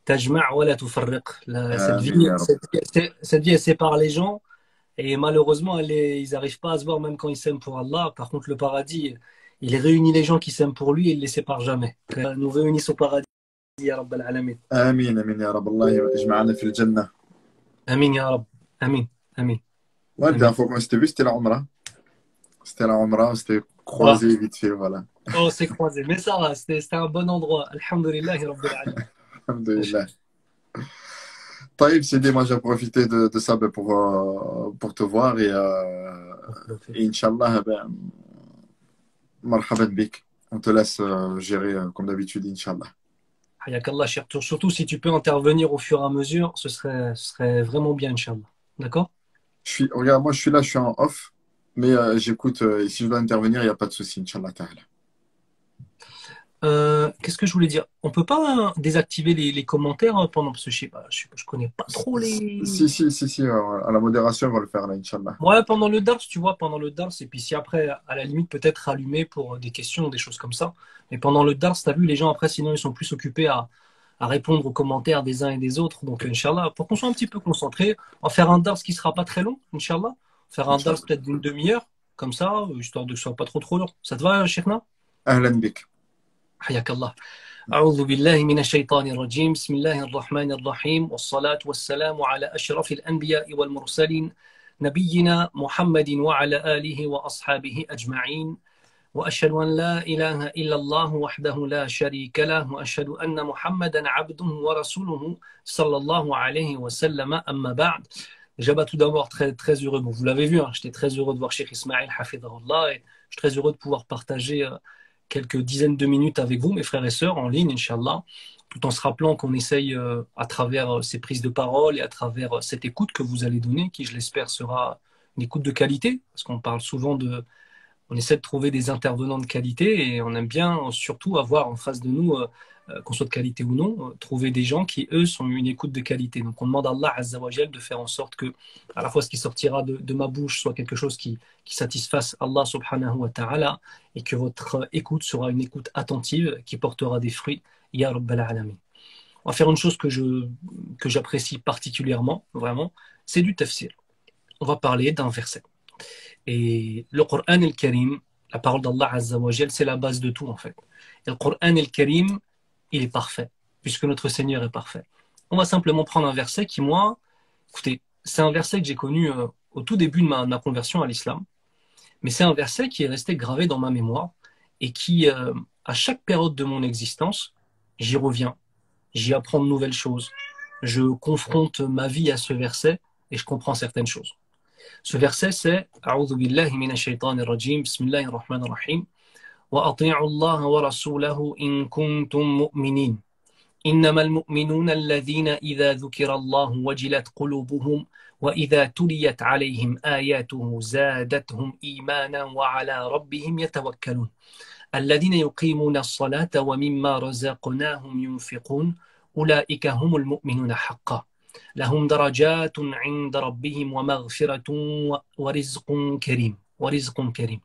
تجمع ولا تفرق. Cette vie, Amin ya Rab. cette vie, elle sépare les gens et malheureusement, ils n'arrivent pas à se voir même quand ils s'aiment pour Allah. Par contre, le paradis, il réunit les gens qui s'aiment pour lui et il ne les sépare jamais. Nous réunissent au paradis, ya Rabbal Alamin. Amin, amin ya Rab. Allah yajma'ana fil Jannah. Amin, ya Rabb. Amin, amin, Ouais, la amin. dernière fois qu'on s'était vu, c'était la Umrah. C'était la Umrah, on s'était Ah, croisés vite fait, voilà. oh, c'est croisé. Mais ça va, c'était un bon endroit. Alhamdulillah, Rabbil Alamin. Alhamdulillah. Taïb, Sidi, moi j'ai profité de ça ben, pour te voir et Inch'Allah, ben, marhaban bik. On te laisse gérer comme d'habitude, Inch'Allah. Hayakallah, cher tour. Surtout si tu peux intervenir au fur et à mesure, ce serait vraiment bien, Inch'Allah. D'accord? Regarde, moi je suis là, je suis en off, mais j'écoute, et si je dois intervenir, il n'y a pas de souci, Inch'Allah ta'ala. Qu'est-ce que je voulais dire? On peut pas désactiver les commentaires pendant, parce que je connais pas trop Si, les. si, si, si, à la modération, on va le faire là, Inch'Allah. Ouais, pendant le Dars, tu vois, pendant le Dars, et puis si après, à la limite, peut-être allumer pour des questions, des choses comme ça. Mais pendant le Dars, t'as vu, les gens après, sinon, ils sont plus occupés à répondre aux commentaires des uns et des autres. Donc, Inch'Allah, pour qu'on soit un petit peu concentré, on va faire un Dars qui sera pas très long, Inch'Allah. Faire un Dars Inch'Allah. peut-être d'une demi-heure, comme ça, histoire de que ce soit pas trop long. Ça te va, Cheikhna? Ahlan bik. حياك الله. أعوذ بالله من الشيطان الرجيم. بسم الله الرحمن الرحيم، والصلاة والسلام على أشرف الأنبياء والمرسلين، نبينا محمد وعلى آله وأصحابه أجمعين. وأشهد أن لا إله إلا الله وحده لا شريك له، وأشهد أن محمدا عبده ورسوله صلى الله عليه وسلم. أما بعد. Déjà, tout d'abord, très, très heureux. Bon, vous l'avez vu, hein, j'étais très heureux de voir Cheikh Ismaël Hafidahullah et je suis très heureux de pouvoir partager quelques dizaines de minutes avec vous, mes frères et sœurs, en ligne, Inch'Allah, tout en se rappelant qu'on essaye, à travers ces prises de parole et à travers cette écoute que vous allez donner, qui, je l'espère, sera une écoute de qualité, parce qu'on parle souvent on essaie de trouver des intervenants de qualité et on aime bien surtout avoir en face de nous, qu'on soit de qualité ou non, trouver des gens qui, eux, sont une écoute de qualité. Donc on demande à Allah Azza wa Jal de faire en sorte que à la fois ce qui sortira de ma bouche soit quelque chose qui satisfasse Allah subhanahu wa ta'ala et que votre écoute sera une écoute attentive qui portera des fruits. Ya Rabbal Alamin. On va faire une chose que j'apprécie particulièrement, vraiment, c'est du tafsir. On va parler d'un verset. Et le Coran el-Karim, la parole d'Allah Azza wa Jal, c'est la base de tout en fait. Et le Coran el-Karim, il est parfait, puisque notre Seigneur est parfait. On va simplement prendre un verset qui, moi, écoutez, c'est un verset que j'ai connu au tout début de ma conversion à l'islam, mais c'est un verset qui est resté gravé dans ma mémoire et qui, à chaque période de mon existence, j'y reviens, j'y apprends de nouvelles choses, je confronte ma vie à ce verset et je comprends certaines choses. Ce verset, c'est A'udhu billahi minash shaitanir rajim, bismillahir rahmanir rahim, wa ati'u Allah wa rasulahu in kuntum mu'minin. إنما المؤمنون الذين إذا ذكر الله وجلت قلوبهم وإذا تليت عليهم آياته زادتهم إيمانا وعلى ربهم يتوكلون الذين يقيمون الصلاة ومما رزقناهم ينفقون أولئك هم المؤمنون حقا لهم درجات عند ربهم ومغفرة ورزق كريم ورزق كريم.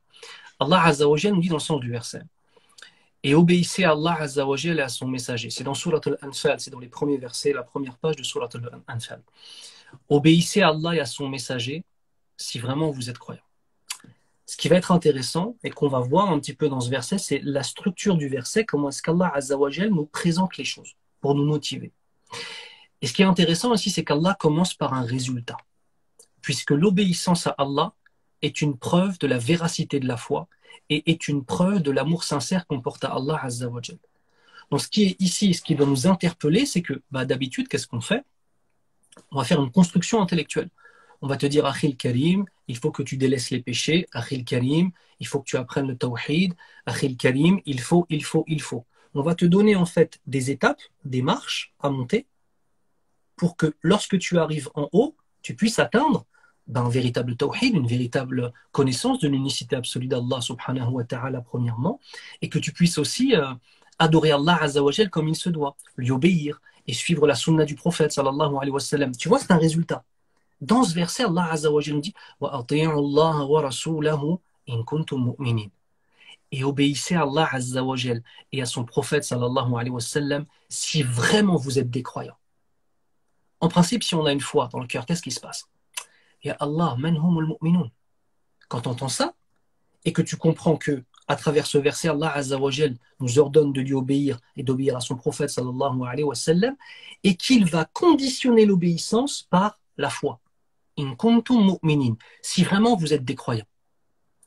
Allah Azza wa Jal nous dit dans le sens du verset: et obéissez à Allah Azza wa Jal et à son messager. C'est dans Surat Al-Anfal, c'est dans les premiers versets, la première page de Surat Al-Anfal. Obéissez à Allah et à son messager si vraiment vous êtes croyant. Ce qui va être intéressant et qu'on va voir un petit peu dans ce verset, c'est la structure du verset, comment est-ce qu'Allah Azza wa Jal nous présente les choses pour nous motiver. Et ce qui est intéressant aussi, c'est qu'Allah commence par un résultat, puisque l'obéissance à Allah est une preuve de la véracité de la foi et est une preuve de l'amour sincère qu'on porte à Allah Azza wa Jal. Donc ce qui est ici, ce qui doit nous interpeller, c'est que d'habitude, qu'est-ce qu'on fait? On va faire une construction intellectuelle. On va te dire, Akhil Karim, il faut que tu délaisses les péchés. Akhil Karim, il faut que tu apprennes le tawhid. Akhil Karim, il faut. On va te donner en fait des étapes, des marches à monter pour que lorsque tu arrives en haut, tu puisses atteindre un véritable tawhid, une véritable connaissance de l'unicité absolue d'Allah subhanahu wa ta'ala premièrement, et que tu puisses aussi adorer Allah Azza wa Jal comme il se doit, lui obéir et suivre la sunna du prophète sallallahu alayhi wa sallam. Tu vois, c'est un résultat. Dans ce verset, Allah Azza wa Jal nous dit: wa ati'u Allah wa rasulahu in kuntum mu'minin. et obéissez à Allah Azza wa Jal et à son prophète sallallahu alayhi wa sallam si vraiment vous êtes des croyants. En principe, si on a une foi dans le cœur, qu'est-ce qui se passe? Ya Allah, man humul mu'minun. Quand tu entends ça, et que tu comprends que à travers ce verset, Allah Azza wa Jal nous ordonne de lui obéir et d'obéir à son prophète sallallahu alayhi wa sallam, et qu'il va conditionner l'obéissance par la foi. In kuntum mu'minin. Si vraiment vous êtes des croyants.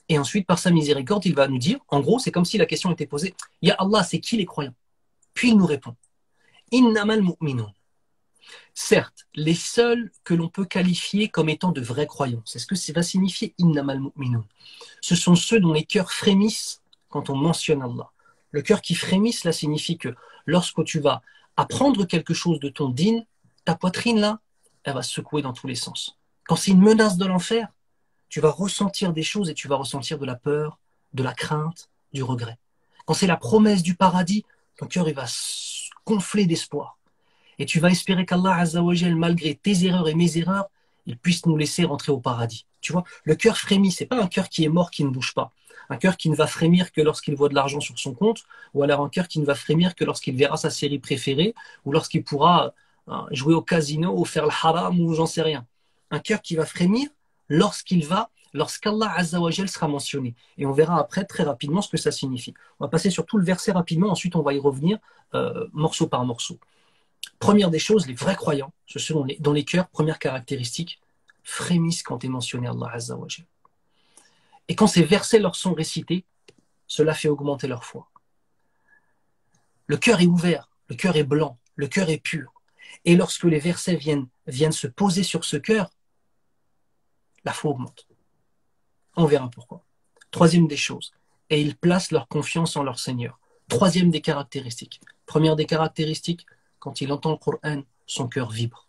Et ensuite, par sa miséricorde, il va nous dire, en gros, c'est comme si la question était posée, Ya Allah, c'est qui les croyants? Puis il nous répond, Innamal mu'minun. Certes, les seuls que l'on peut qualifier comme étant de vrais croyants, c'est ce que ça va signifier Innamal mu'minun. Ce sont ceux dont les cœurs frémissent quand on mentionne Allah. Le cœur qui frémit, cela signifie que lorsque tu vas apprendre quelque chose de ton dîn, ta poitrine là, elle va se secouer dans tous les sens. Quand c'est une menace de l'enfer, tu vas ressentir des choses et tu vas ressentir de la peur, de la crainte, du regret. Quand c'est la promesse du paradis, ton cœur il va se gonfler d'espoir. Et tu vas espérer qu'Allah Azza wa Jal, malgré tes erreurs et mes erreurs, il puisse nous laisser rentrer au paradis. Tu vois, le cœur frémit, c'est pas un cœur qui est mort, qui ne bouge pas. Un cœur qui ne va frémir que lorsqu'il voit de l'argent sur son compte, ou alors un cœur qui ne va frémir que lorsqu'il verra sa série préférée, ou lorsqu'il pourra jouer au casino, ou faire le haram, ou j'en sais rien. Un cœur qui va frémir lorsqu'Allah Azza wa Jal sera mentionné. Et on verra après très rapidement ce que ça signifie. On va passer sur tout le verset rapidement, ensuite on va y revenir morceau par morceau. Première des choses, les vrais croyants, ceux dont les cœurs, première caractéristique, frémissent quand est mentionné Allah Azza wa Jal. Et quand ces versets leur sont récités, cela fait augmenter leur foi. Le cœur est ouvert, le cœur est blanc, le cœur est pur. Et lorsque les versets viennent se poser sur ce cœur, la foi augmente. On verra pourquoi. Troisième des choses, et ils placent leur confiance en leur Seigneur. Troisième des caractéristiques. Première des caractéristiques, quand il entend le Coran, son cœur vibre.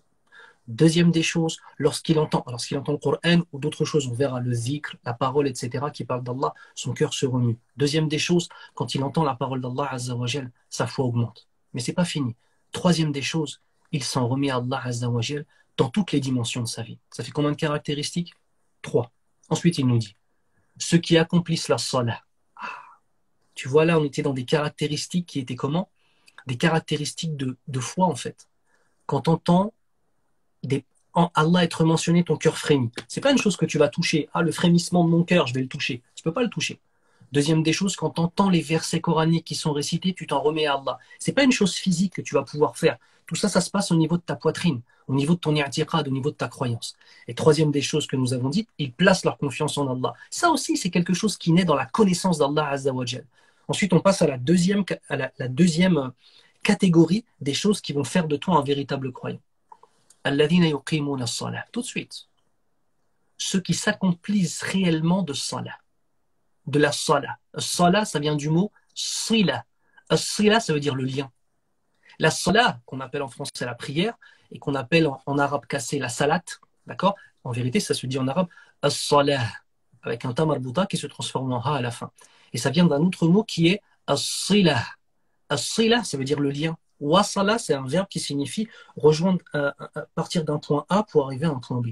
Deuxième des choses, lorsqu'il entend le Coran ou d'autres choses, on verra le zikr, la parole, etc., qui parle d'Allah, son cœur se remue. Deuxième des choses, quand il entend la parole d'Allah Azza wa Jal, sa foi augmente. Mais c'est pas fini. Troisième des choses, il s'en remet à Allah Azza wa Jal dans toutes les dimensions de sa vie. Ça fait combien de caractéristiques? 3. Ensuite, il nous dit, ceux qui accomplissent la salah. Tu vois, là, on était dans des caractéristiques qui étaient comment? Des caractéristiques de foi, en fait. Quand tu entends Allah être mentionné, ton cœur frémit. C'est pas une chose que tu vas toucher. Ah, le frémissement de mon cœur, je vais le toucher. Tu peux pas le toucher. Deuxième des choses, quand tu entends les versets coraniques qui sont récités, tu t'en remets à Allah. C'est pas une chose physique que tu vas pouvoir faire. Tout ça, ça se passe au niveau de ta poitrine, au niveau de ton i'tiqad, au niveau de ta croyance. Et troisième des choses que nous avons dites, ils placent leur confiance en Allah. Ça aussi, c'est quelque chose qui naît dans la connaissance d'Allah Azza wa Jal. Ensuite, on passe à la deuxième catégorie des choses qui vont faire de toi un véritable croyant. Alladhina yuqimuna as-salah. Tout de suite. Ceux qui s'accomplissent réellement de salah. De la salah. Salah, ça vient du mot sila. Sila, ça veut dire le lien. La salah, qu'on appelle en français la prière, et qu'on appelle en arabe cassé la salat, d'accord? En vérité, ça se dit en arabe as-salah, avec un ta marbuta qui se transforme en ha à la fin. Et ça vient d'un autre mot qui est as-sila. As-sila, ça veut dire le lien. Wasala, c'est un verbe qui signifie rejoindre, partir d'un point A pour arriver à un point B.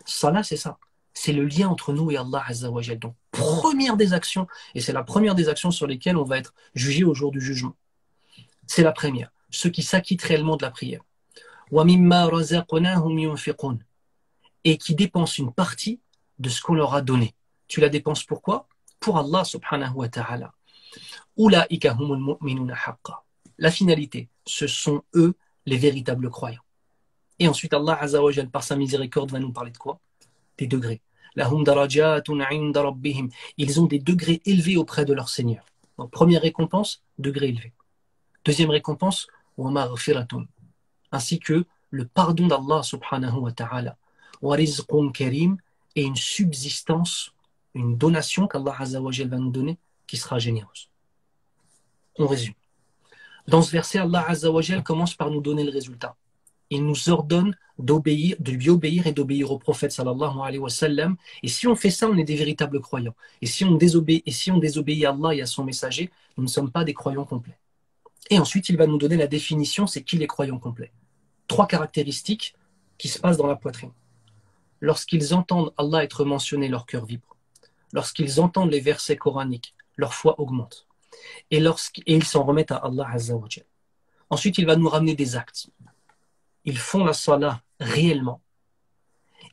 Salah, c'est ça. C'est le lien entre nous et Allah Azza wa Jal. Donc, première des actions, et c'est la première des actions sur lesquelles on va être jugé au jour du jugement. C'est la première. Ceux qui s'acquittent réellement de la prière. وَمِمَّا رَزَقْنَاهُمْ يُنْفِقُونَ. Et qui dépensent une partie de ce qu'on leur a donné. Tu la dépenses pourquoi? Pour Allah subhanahu wa ta'ala. أُولَٰئِكَ هُمُ الْمُؤْمِنُونَ حَقًّا. La finalité, ce sont eux les véritables croyants. Et ensuite, Allah Azza wa Jal, par sa miséricorde, va nous parler de quoi? Des degrés. لَهُمْ دَرَجَاتٌ عِنْدَ رَبِّهِمْ. Ils ont des degrés élevés auprès de leur Seigneur. Donc, première récompense, degré élevé. Deuxième récompense, وَمَغْفِرَةٌ. Ainsi que le pardon d'Allah subhanahu wa ta'ala. وَرِزْقٌ كَرِيمٌ. Et une subsistance, une donation qu'Allah Azza wa Jal va nous donner, qui sera généreuse. On résume. Dans ce verset, Allah Azza wa Jal commence par nous donner le résultat. Il nous ordonne d'obéir, de lui obéir et d'obéir au prophète sallallahu alayhi wa sallam. Et si on fait ça, on est des véritables croyants. Et si on désobéit à Allah et à son messager, nous ne sommes pas des croyants complets. Et ensuite, il va nous donner la définition, c'est qui les croyants complets. 3 caractéristiques qui se passent dans la poitrine. Lorsqu'ils entendent Allah être mentionné, leur cœur vibre. Lorsqu'ils entendent les versets coraniques, leur foi augmente. Et ils s'en remettent à Allah Azza wa Jal. Ensuite, il va nous ramener des actes. Ils font la salah réellement.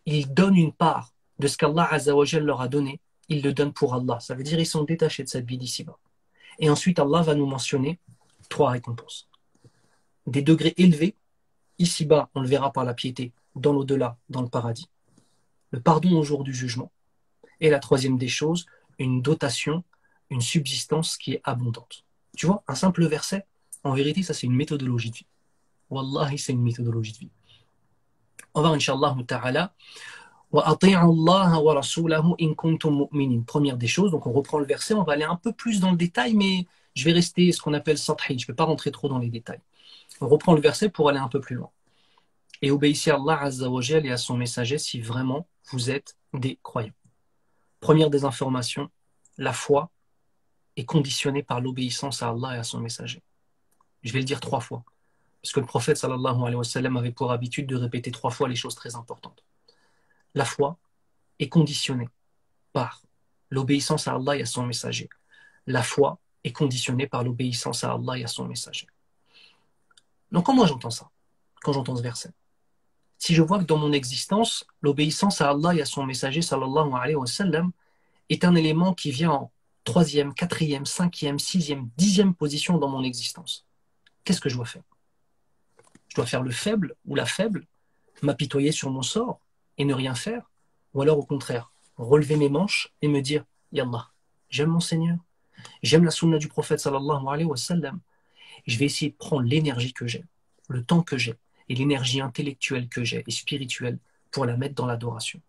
Ils donnent une part de ce qu'Allah Azza wa Jal leur a donné. Ils le donnent pour Allah. Ça veut dire qu'ils sont détachés de cette vie d'ici-bas. Et ensuite, Allah va nous mentionner 3 récompenses. Des degrés élevés. Ici-bas, on le verra par la piété. Dans l'au-delà, dans le paradis. Le pardon au jour du jugement. Et la troisième des choses, une dotation, une subsistance qui est abondante. Tu vois, un simple verset, en vérité, ça c'est une méthodologie de vie. Wallahi, c'est une méthodologie de vie. On va, Inch'Allah ta'ala, première des choses, donc on reprend le verset, on va aller un peu plus dans le détail, mais je vais rester ce qu'on appelle sathi, je ne vais pas rentrer trop dans les détails. On reprend le verset pour aller un peu plus loin. Et obéissez à Allah Azza wa Jal et à son messager si vraiment vous êtes des croyants. Première des informations, la foi est conditionnée par l'obéissance à Allah et à son messager. Je vais le dire 3 fois, parce que le prophète sallallahu alayhi wa sallam avait pour habitude de répéter 3 fois les choses très importantes. La foi est conditionnée par l'obéissance à Allah et à son messager. La foi est conditionnée par l'obéissance à Allah et à son messager. Donc quand moi j'entends ça, quand j'entends ce verset, si je vois que dans mon existence, l'obéissance à Allah et à son messager sallallahu alayhi wa sallam est un élément qui vient en 3e, 4e, 5e, 6e, 10e position dans mon existence, qu'est-ce que je dois faire? Je dois faire le faible ou la faible, m'apitoyer sur mon sort et ne rien faire, ou alors au contraire, relever mes manches et me dire « Yallah, j'aime mon Seigneur, j'aime la sunna du prophète sallallahu alayhi wa sallam, je vais essayer de prendre l'énergie que j'ai, le temps que j'ai, et l'énergie intellectuelle que j'ai et spirituelle pour la mettre dans l'adoration. »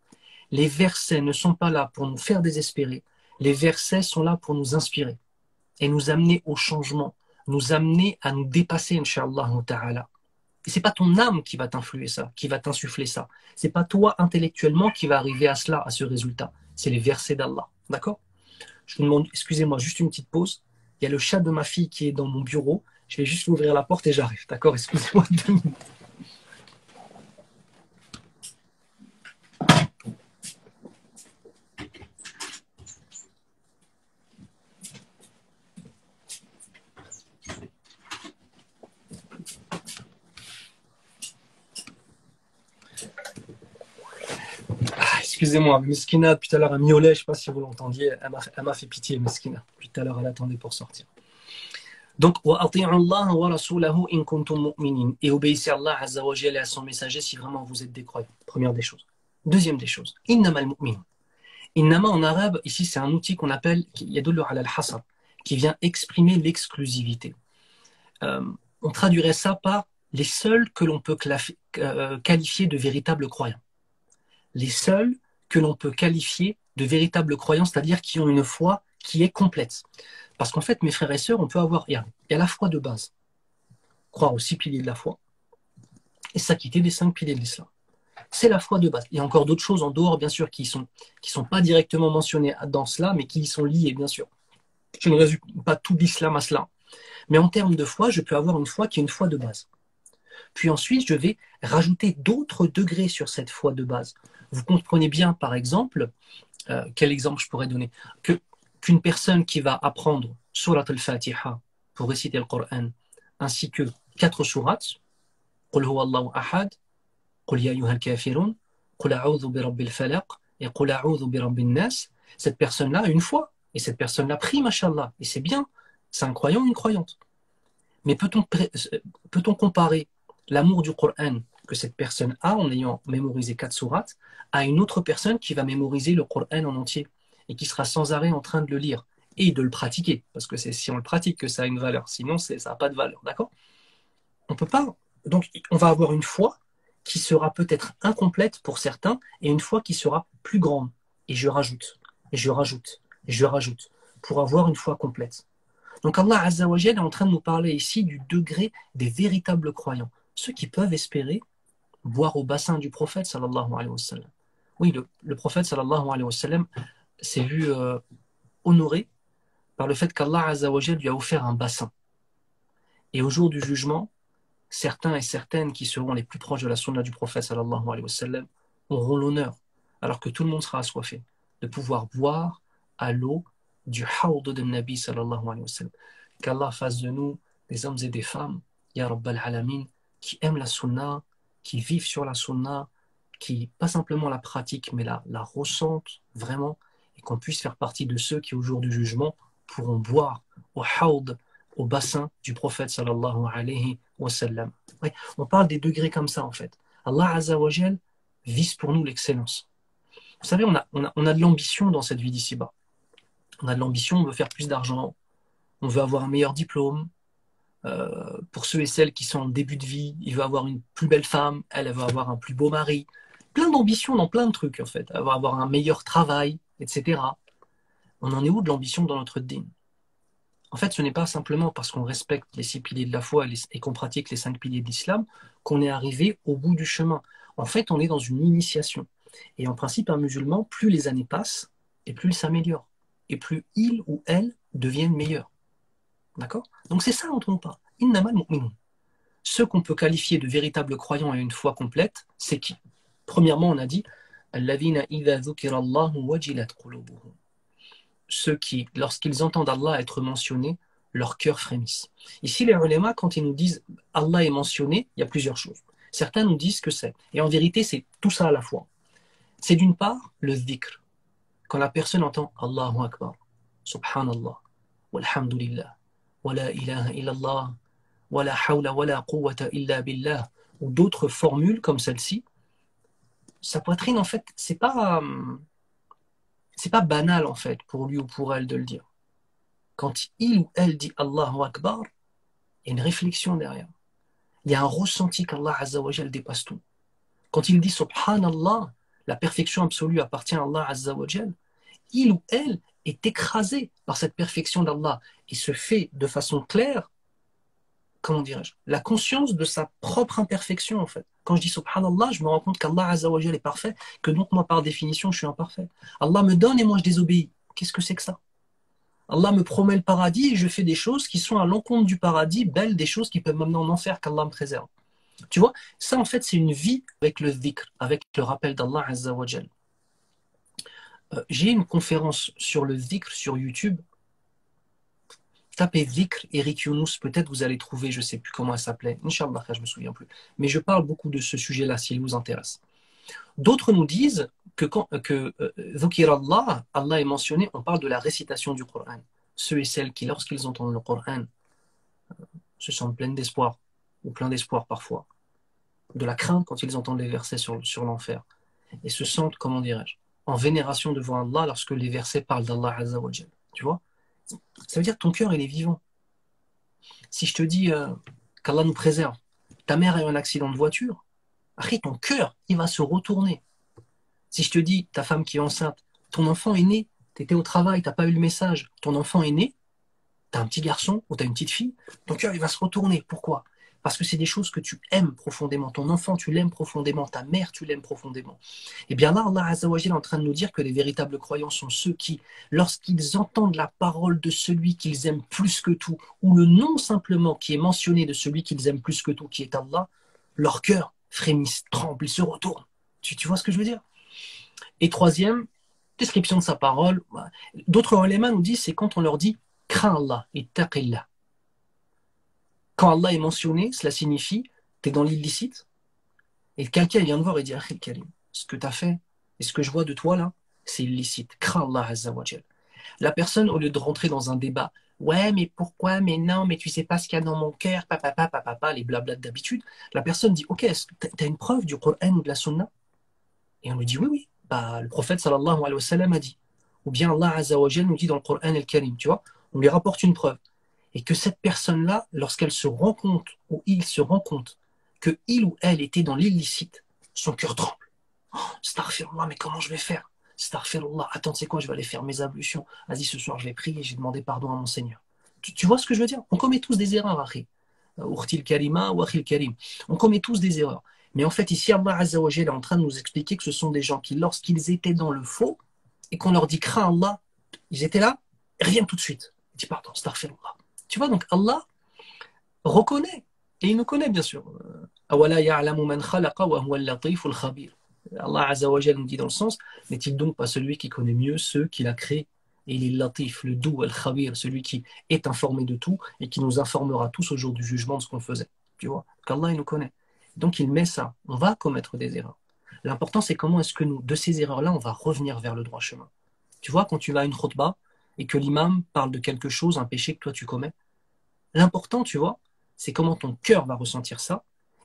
Les versets ne sont pas là pour nous faire désespérer, les versets sont là pour nous inspirer et nous amener au changement, nous amener à nous dépasser, Inch'Allah ta'ala. Et c'est pas ton âme qui va t'influer ça, qui va t'insuffler ça. C'est pas toi intellectuellement qui va arriver à cela, à ce résultat. C'est les versets d'Allah. D'accord? Je vous demande, excusez-moi, juste une petite pause. Il y a le chat de ma fille qui est dans mon bureau. Je vais juste ouvrir la porte et j'arrive. D'accord? Excusez-moi 2 minutes. Excusez-moi, Meskina, depuis tout à l'heure, elle miaulait, je ne sais pas si vous l'entendiez, elle m'a fait pitié, Meskina. Depuis tout à l'heure, elle attendait pour sortir. Donc, et obéissez à Allah Azza wa Jalla et à son messager si vraiment vous êtes des croyants. Première des choses. Deuxième des choses, innamal mu'min. Innama en arabe, ici c'est un outil qu'on appelle yadullu ala al-hasr, qui vient exprimer l'exclusivité. On traduirait ça par les seuls que l'on peut qualifier de véritables croyants. Les seuls que l'on peut qualifier de véritables croyants, c'est-à-dire qui ont une foi qui est complète. Parce qu'en fait, mes frères et sœurs, on peut avoir, il y a la foi de base, croire aux 6 piliers de la foi, et s'acquitter des 5 piliers de l'islam. C'est la foi de base. Il y a encore d'autres choses en dehors, bien sûr, qui sont pas directement mentionnées dans cela, mais qui y sont liées, bien sûr. Je ne résume pas tout l'islam à cela. Mais en termes de foi, je peux avoir une foi qui est une foi de base. Puis ensuite, je vais rajouter d'autres degrés sur cette foi de base. Vous comprenez bien, par exemple, quel exemple je pourrais donner, qu'une personne qui va apprendre Surat al-Fatiha pour réciter le Coran, ainsi que 4 sourates, Qul huwa Allahu ahad, Qul ya ayyuhal kafirun, Qul a'udhu bi rabbil falaq et Qul a'udhu bi rabbin nas, cette personne-là a une foi, et cette personne-là prie, mashallah, et c'est bien, c'est un croyant ou une croyante. Mais peut-on comparer l'amour du Coran que cette personne a en ayant mémorisé 4 sourates à une autre personne qui va mémoriser le Coran en entier et qui sera sans arrêt en train de le lire et de le pratiquer, parce que c'est si on le pratique que ça a une valeur, sinon ça n'a pas de valeur, d'accord? On peut pas. Donc on va avoir une foi qui sera peut-être incomplète pour certains et une foi qui sera plus grande. Et je rajoute, et je rajoute, et je rajoute, pour avoir une foi complète. Donc Allah Azza wa Jalla est en train de nous parler ici du degré des véritables croyants, ceux qui peuvent espérer boire au bassin du prophète sallallahu alayhi wa sallam. Oui, le prophète sallallahu alayhi wa sallam s'est vu honoré par le fait qu'Allah Azza wa Jalla lui a offert un bassin. Et au jour du jugement, certains et certaines qui seront les plus proches de la sunna du prophète sallallahu alayhi wa sallam auront l'honneur, alors que tout le monde sera assoiffé, de pouvoir boire à l'eau du hawd de Nabi sallallahu alayhi wa sallam. Qu'Allah fasse de nous des hommes et des femmes, ya Rabbal Alamin, qui aiment la sunna, qui vivent sur la sunna, qui, pas simplement la pratiquent, mais la ressentent vraiment, et qu'on puisse faire partie de ceux qui, au jour du jugement, pourront boire au hawd, au bassin du prophète sallallahu alayhi wa sallam. Ouais, on parle des degrés comme ça en fait. Allah Azza wa Jal vise pour nous l'excellence. Vous savez, on a de l'ambition dans cette vie d'ici-bas. On a de l'ambition, on veut faire plus d'argent, on veut avoir un meilleur diplôme. Pour ceux et celles qui sont en début de vie, il veut avoir une plus belle femme, elle va avoir un plus beau mari. Plein d'ambitions dans plein de trucs en fait. Elle va avoir un meilleur travail, etc. On en est où de l'ambition dans notre dîn? En fait, ce n'est pas simplement parce qu'on respecte les 6 piliers de la foi et qu'on pratique les 5 piliers de l'islam qu'on est arrivé au bout du chemin. En fait, on est dans une initiation. Et en principe, un musulman, plus les années passent, et plus il s'améliore. Et plus il ou elle deviennent meilleurs. D'accord? Donc c'est ça dont on parle. Innamal mu'minun. Ceux qu'on peut qualifier de véritables croyants à une foi complète, c'est qui? Premièrement, on a dit Alladhina idha dhukira Allahu wajilat qulubuhum. Ceux qui, lorsqu'ils entendent Allah être mentionné, leur cœur frémisse. Ici, les ulama, quand ils nous disent Allah est mentionné, il y a plusieurs choses. Certains nous disent que c'est. Et en vérité, c'est tout ça à la fois. C'est d'une part le dhikr. Quand la personne entend Allahu Akbar, Subhanallah, walhamdulillah, wa la ilaha illallah, wa la hawla wa la quwwata illa billah, ou d'autres formules comme celle-ci, sa poitrine, en fait, c'est pas banal, en fait, pour lui ou pour elle de le dire. Quand il ou elle dit Allahu Akbar, il y a une réflexion derrière. Il y a un ressenti qu'Allah Azza wa Jal dépasse tout. Quand il dit Subhanallah, la perfection absolue appartient à Allah Azza wa Jal, il ou elle est écrasé par cette perfection d'Allah et se fait de façon claire, comment dirais-je, la conscience de sa propre imperfection en fait. Quand je dis Subhanallah, je me rends compte qu'Allah Azza wa Jal est parfait, que donc moi par définition je suis imparfait. Allah me donne et moi je désobéis. Qu'est-ce que c'est que ça? Allah me promet le paradis et je fais des choses qui sont à l'encontre du paradis, belles, des choses qui peuvent m'amener en enfer, qu'Allah me préserve. Tu vois, ça en fait c'est une vie avec le dhikr, avec le rappel d'Allah Azza wa Jal. J'ai une conférence sur le dhikr sur YouTube. Tapez dhikr Eric Younous, peut-être vous allez trouver, je ne sais plus comment elle s'appelait, Inch'Allah, je ne me souviens plus. Mais je parle beaucoup de ce sujet-là s'il vous intéresse. D'autres nous disent que dhukir Allah, Allah est mentionné, on parle de la récitation du Coran. Ceux et celles qui, lorsqu'ils entendent le Coran, se sentent pleins d'espoir, ou pleins d'espoir parfois, de la crainte quand ils entendent les versets sur l'enfer, et se sentent, comment dirais-je, en vénération devant Allah lorsque les versets parlent d'Allah Azza wa Jal. Tu vois? Ça veut dire que ton cœur, il est vivant. Si je te dis qu'Allah nous préserve, ta mère a eu un accident de voiture, après ton cœur, il va se retourner. Si je te dis, ta femme qui est enceinte, ton enfant est né, tu étais au travail, tu n'as pas eu le message, ton enfant est né, tu as un petit garçon ou tu as une petite fille, ton cœur, il va se retourner. Pourquoi? Parce que c'est des choses que tu aimes profondément. Ton enfant, tu l'aimes profondément. Ta mère, tu l'aimes profondément. Et bien là, Allah Azza wa Jalla est en train de nous dire que les véritables croyants sont ceux qui, lorsqu'ils entendent la parole de celui qu'ils aiment plus que tout, ou le nom simplement qui est mentionné de celui qu'ils aiment plus que tout, qui est Allah, leur cœur frémisse, tremble, ils se retournent. Tu vois ce que je veux dire? Et troisième, description de sa parole. D'autres ulama nous disent, c'est quand on leur dit « crains Allah » et « taqillah ». Quand Allah est mentionné, cela signifie tu es dans l'illicite et quelqu'un vient te voir et dit Akhil Karim, ce que tu as fait et ce que je vois de toi là, c'est illicite. Crains Allah Azza wa Jal. La personne, au lieu de rentrer dans un débat, ouais, mais pourquoi, mais non, mais tu sais pas ce qu'il y a dans mon cœur, papa, les blablas d'habitude, la personne dit ok, tu as une preuve du Coran ou de la Sunna? Et on lui dit oui, bah, le prophète sallallahu alayhi wa sallam a dit. Ou bien Allah Azza wa Jal nous dit dans le Coran al-Karim, tu vois, on lui rapporte une preuve. Et que cette personne-là, lorsqu'elle se rend compte, ou il se rend compte, que il ou elle était dans l'illicite, son cœur tremble. Oh, Astaghfirullah, mais comment je vais faire? Astaghfirullah, attends, c'est quoi, je vais aller faire mes ablutions. Vas-y, ce soir, je vais prier, j'ai demandé pardon à mon Seigneur. Tu vois ce que je veux dire? On commet tous des erreurs, Akhi. Urtil Karima ou Akhil Karim. On commet tous des erreurs. Mais en fait, ici, Allah Azza wa Jalla est en train de nous expliquer que ce sont des gens qui, lorsqu'ils étaient dans le faux, et qu'on leur dit crains Allah, ils étaient là, et reviennent tout de suite. Ils disent pardon, Astaghfirullah. Tu vois, donc Allah reconnaît, et il nous connaît bien sûr. Allah Azza wa Jalla nous dit dans le sens, n'est-il donc pas celui qui connaît mieux ceux qu'il a créés? Et il est latif, le doux, al-khabir, celui qui est informé de tout et qui nous informera tous au jour du jugement de ce qu'on faisait. Tu vois, qu'Allah il nous connaît. Donc il met ça. On va commettre des erreurs. L'important c'est comment est-ce que nous, de ces erreurs-là, on va revenir vers le droit chemin. Tu vois, quand tu vas à une khutbah et que l'imam parle de quelque chose, un péché que toi tu commets, l'important, tu vois, c'est comment ton cœur va ressentir ça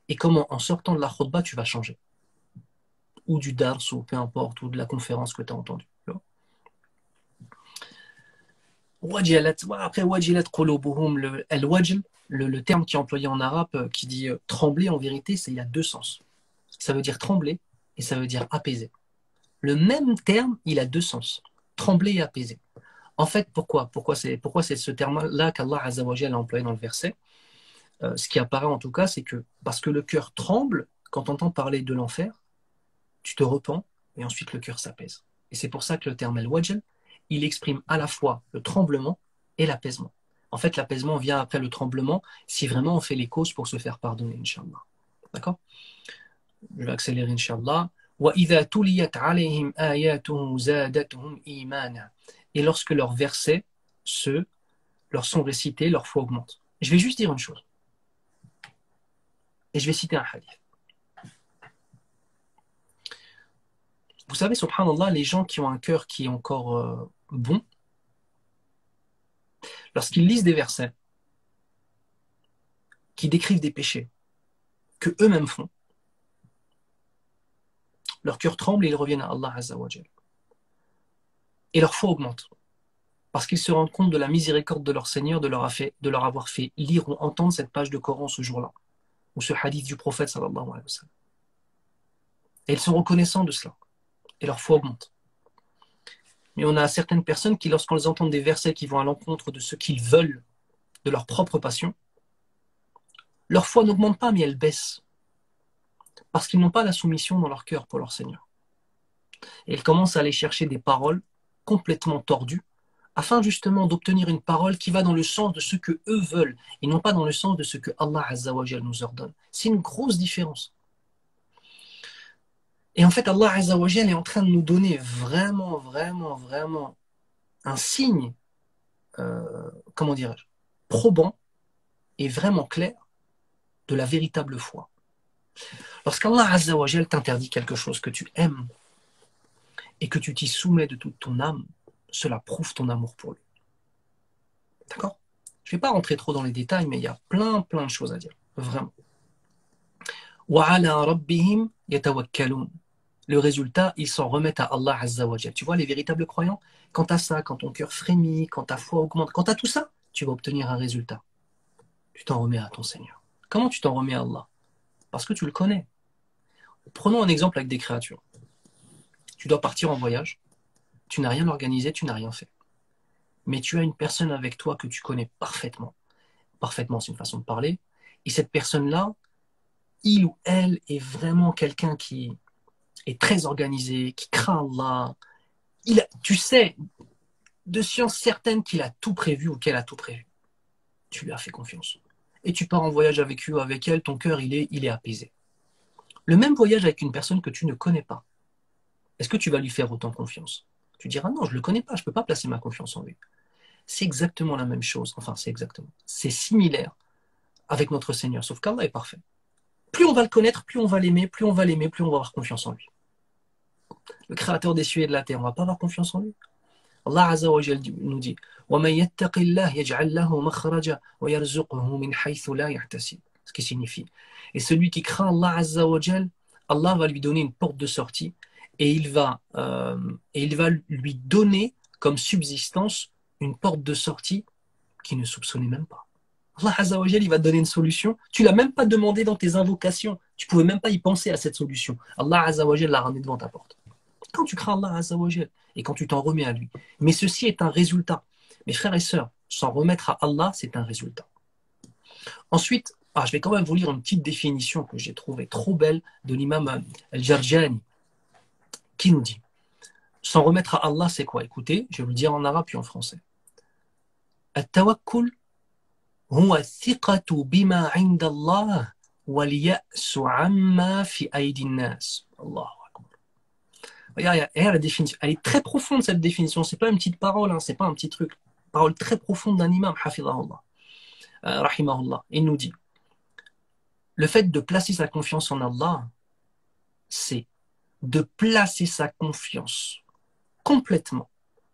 et comment en sortant de la khutbah tu vas changer. Ou du dars, ou peu importe, ou de la conférence que tu as entendue. Après, wajilat qulubuhum, le terme qui est employé en arabe, qui dit trembler, en vérité, il a deux sens. Ça veut dire trembler et ça veut dire apaiser. Le même terme, il a deux sens. Trembler et apaiser. En fait, pourquoi c'est ce terme-là qu'Allah Azza wa Jalla a employé dans le verset? Ce qui apparaît en tout cas, c'est que parce que le cœur tremble quand tu entends parler de l'enfer, tu te repens et ensuite le cœur s'apaise. Et c'est pour ça que le terme al-wajl, il exprime à la fois le tremblement et l'apaisement. En fait, l'apaisement vient après le tremblement si vraiment on fait les causes pour se faire pardonner, Inch'Allah. D'accord? Je vais accélérer, Inch'Allah. وَإِذَا تُلِيَتْ عَلَيْهِمْ آيَاتُهُ زَادَتْهُمْ إِيمَانًا. Et lorsque leurs versets leur sont récités, leur foi augmente. Je vais juste dire une chose. Et je vais citer un hadith. Vous savez, subhanallah, les gens qui ont un cœur qui est encore bon, lorsqu'ils lisent des versets qui décrivent des péchés que eux-mêmes font, leur cœur tremble et ils reviennent à Allah Azza wa Jalla. Et leur foi augmente. Parce qu'ils se rendent compte de la miséricorde de leur Seigneur de leur avoir fait lire ou entendre cette page de Coran ce jour-là, ou ce hadith du prophète sallallahu alayhi wa sallam. Et ils sont reconnaissants de cela. Et leur foi augmente. Mais on a certaines personnes qui, lorsqu'elles entendent des versets qui vont à l'encontre de ce qu'ils veulent, de leur propre passion, leur foi n'augmente pas, mais elle baisse. Parce qu'ils n'ont pas la soumission dans leur cœur pour leur Seigneur. Et ils commencent à aller chercher des paroles complètement tordues, afin justement d'obtenir une parole qui va dans le sens de ce que eux veulent, et non pas dans le sens de ce que Allah Azza wa Jal nous ordonne. C'est une grosse différence. Et en fait, Allah Azza wa Jal est en train de nous donner vraiment, vraiment, vraiment un signe, comment dirais-je, probant et vraiment clair de la véritable foi. Lorsqu'Allah Azza wa Jal t'interdit quelque chose que tu aimes et que tu t'y soumets de toute ton âme, cela prouve ton amour pour lui. D'accord? Je ne vais pas rentrer trop dans les détails, mais il y a plein de choses à dire. Vraiment. وَعَلَىٰ رَبِّهِمْ يَتَوَكَّلُونَ. Le résultat, ils s'en remettent à Allah Azza wa Jal. Tu vois, les véritables croyants, quand tu as ça, quand ton cœur frémit, quand ta foi augmente, quand tu as tout ça, tu vas obtenir un résultat. Tu t'en remets à ton Seigneur. Comment tu t'en remets à Allah? Parce que tu le connais. Prenons un exemple avec des créatures. Tu dois partir en voyage, tu n'as rien organisé, tu n'as rien fait. Mais tu as une personne avec toi que tu connais parfaitement. Parfaitement, c'est une façon de parler. Et cette personne-là, il ou elle est vraiment quelqu'un qui est très organisé, qui craint Allah. Tu sais, de science certaine qu'il a tout prévu ou qu'elle a tout prévu. Tu lui as fait confiance. Et tu pars en voyage avec lui ou avec elle, ton cœur, il est apaisé. Le même voyage avec une personne que tu ne connais pas. Est-ce que tu vas lui faire autant confiance? Tu diras non, je ne le connais pas, je ne peux pas placer ma confiance en lui. C'est exactement la même chose. Enfin, c'est similaire avec notre Seigneur, sauf qu'Allah est parfait. Plus on va le connaître, plus on va l'aimer, plus on va l'aimer, plus on va avoir confiance en lui. Le créateur des cieux et de la terre, on ne va pas avoir confiance en lui. Allah Azza wa Jal nous dit وَمَن يَتَّقِ اللَّهَ يَجْعَلْ لَهُ مَخْرَجًا وَيَرْزُقْهُ مِنْ حَيْثُ لَا يَحْتَسِبُ. Ce qui signifie, et celui qui craint Allah Azza wa Jal, Allah va lui donner une porte de sortie et il va lui donner comme subsistance une porte de sortie qu'il ne soupçonnait même pas. Allah Azza wa Jal, il va te donner une solution. Tu ne l'as même pas demandé dans tes invocations. Tu ne pouvais même pas y penser à cette solution. Allah Azza wa Jal l'a ramené devant ta porte. Quand tu crains Allah Azza wa Jal et quand tu t'en remets à lui. Mais ceci est un résultat. Mes frères et sœurs, s'en remettre à Allah, c'est un résultat. Ensuite, je vais quand même vous lire une petite définition que j'ai trouvée trop belle de l'imam Al-Jarjani qui nous dit s'en remettre à Allah, c'est quoi? Écoutez, je vais vous le dire en arabe puis en français. At-tawakkul huwa thiqatu bima 'inda Allah wal ya'su 'amma fi aydi an-nas. Allahu akbar. regarde la définition. Elle est très profonde, cette définition. C'est pas une petite parole, hein, c'est pas un petit truc. Parole très profonde d'un imam, hafidahullah, rahimahullah. Il nous dit, le fait de placer sa confiance en Allah, c'est de placer sa confiance complètement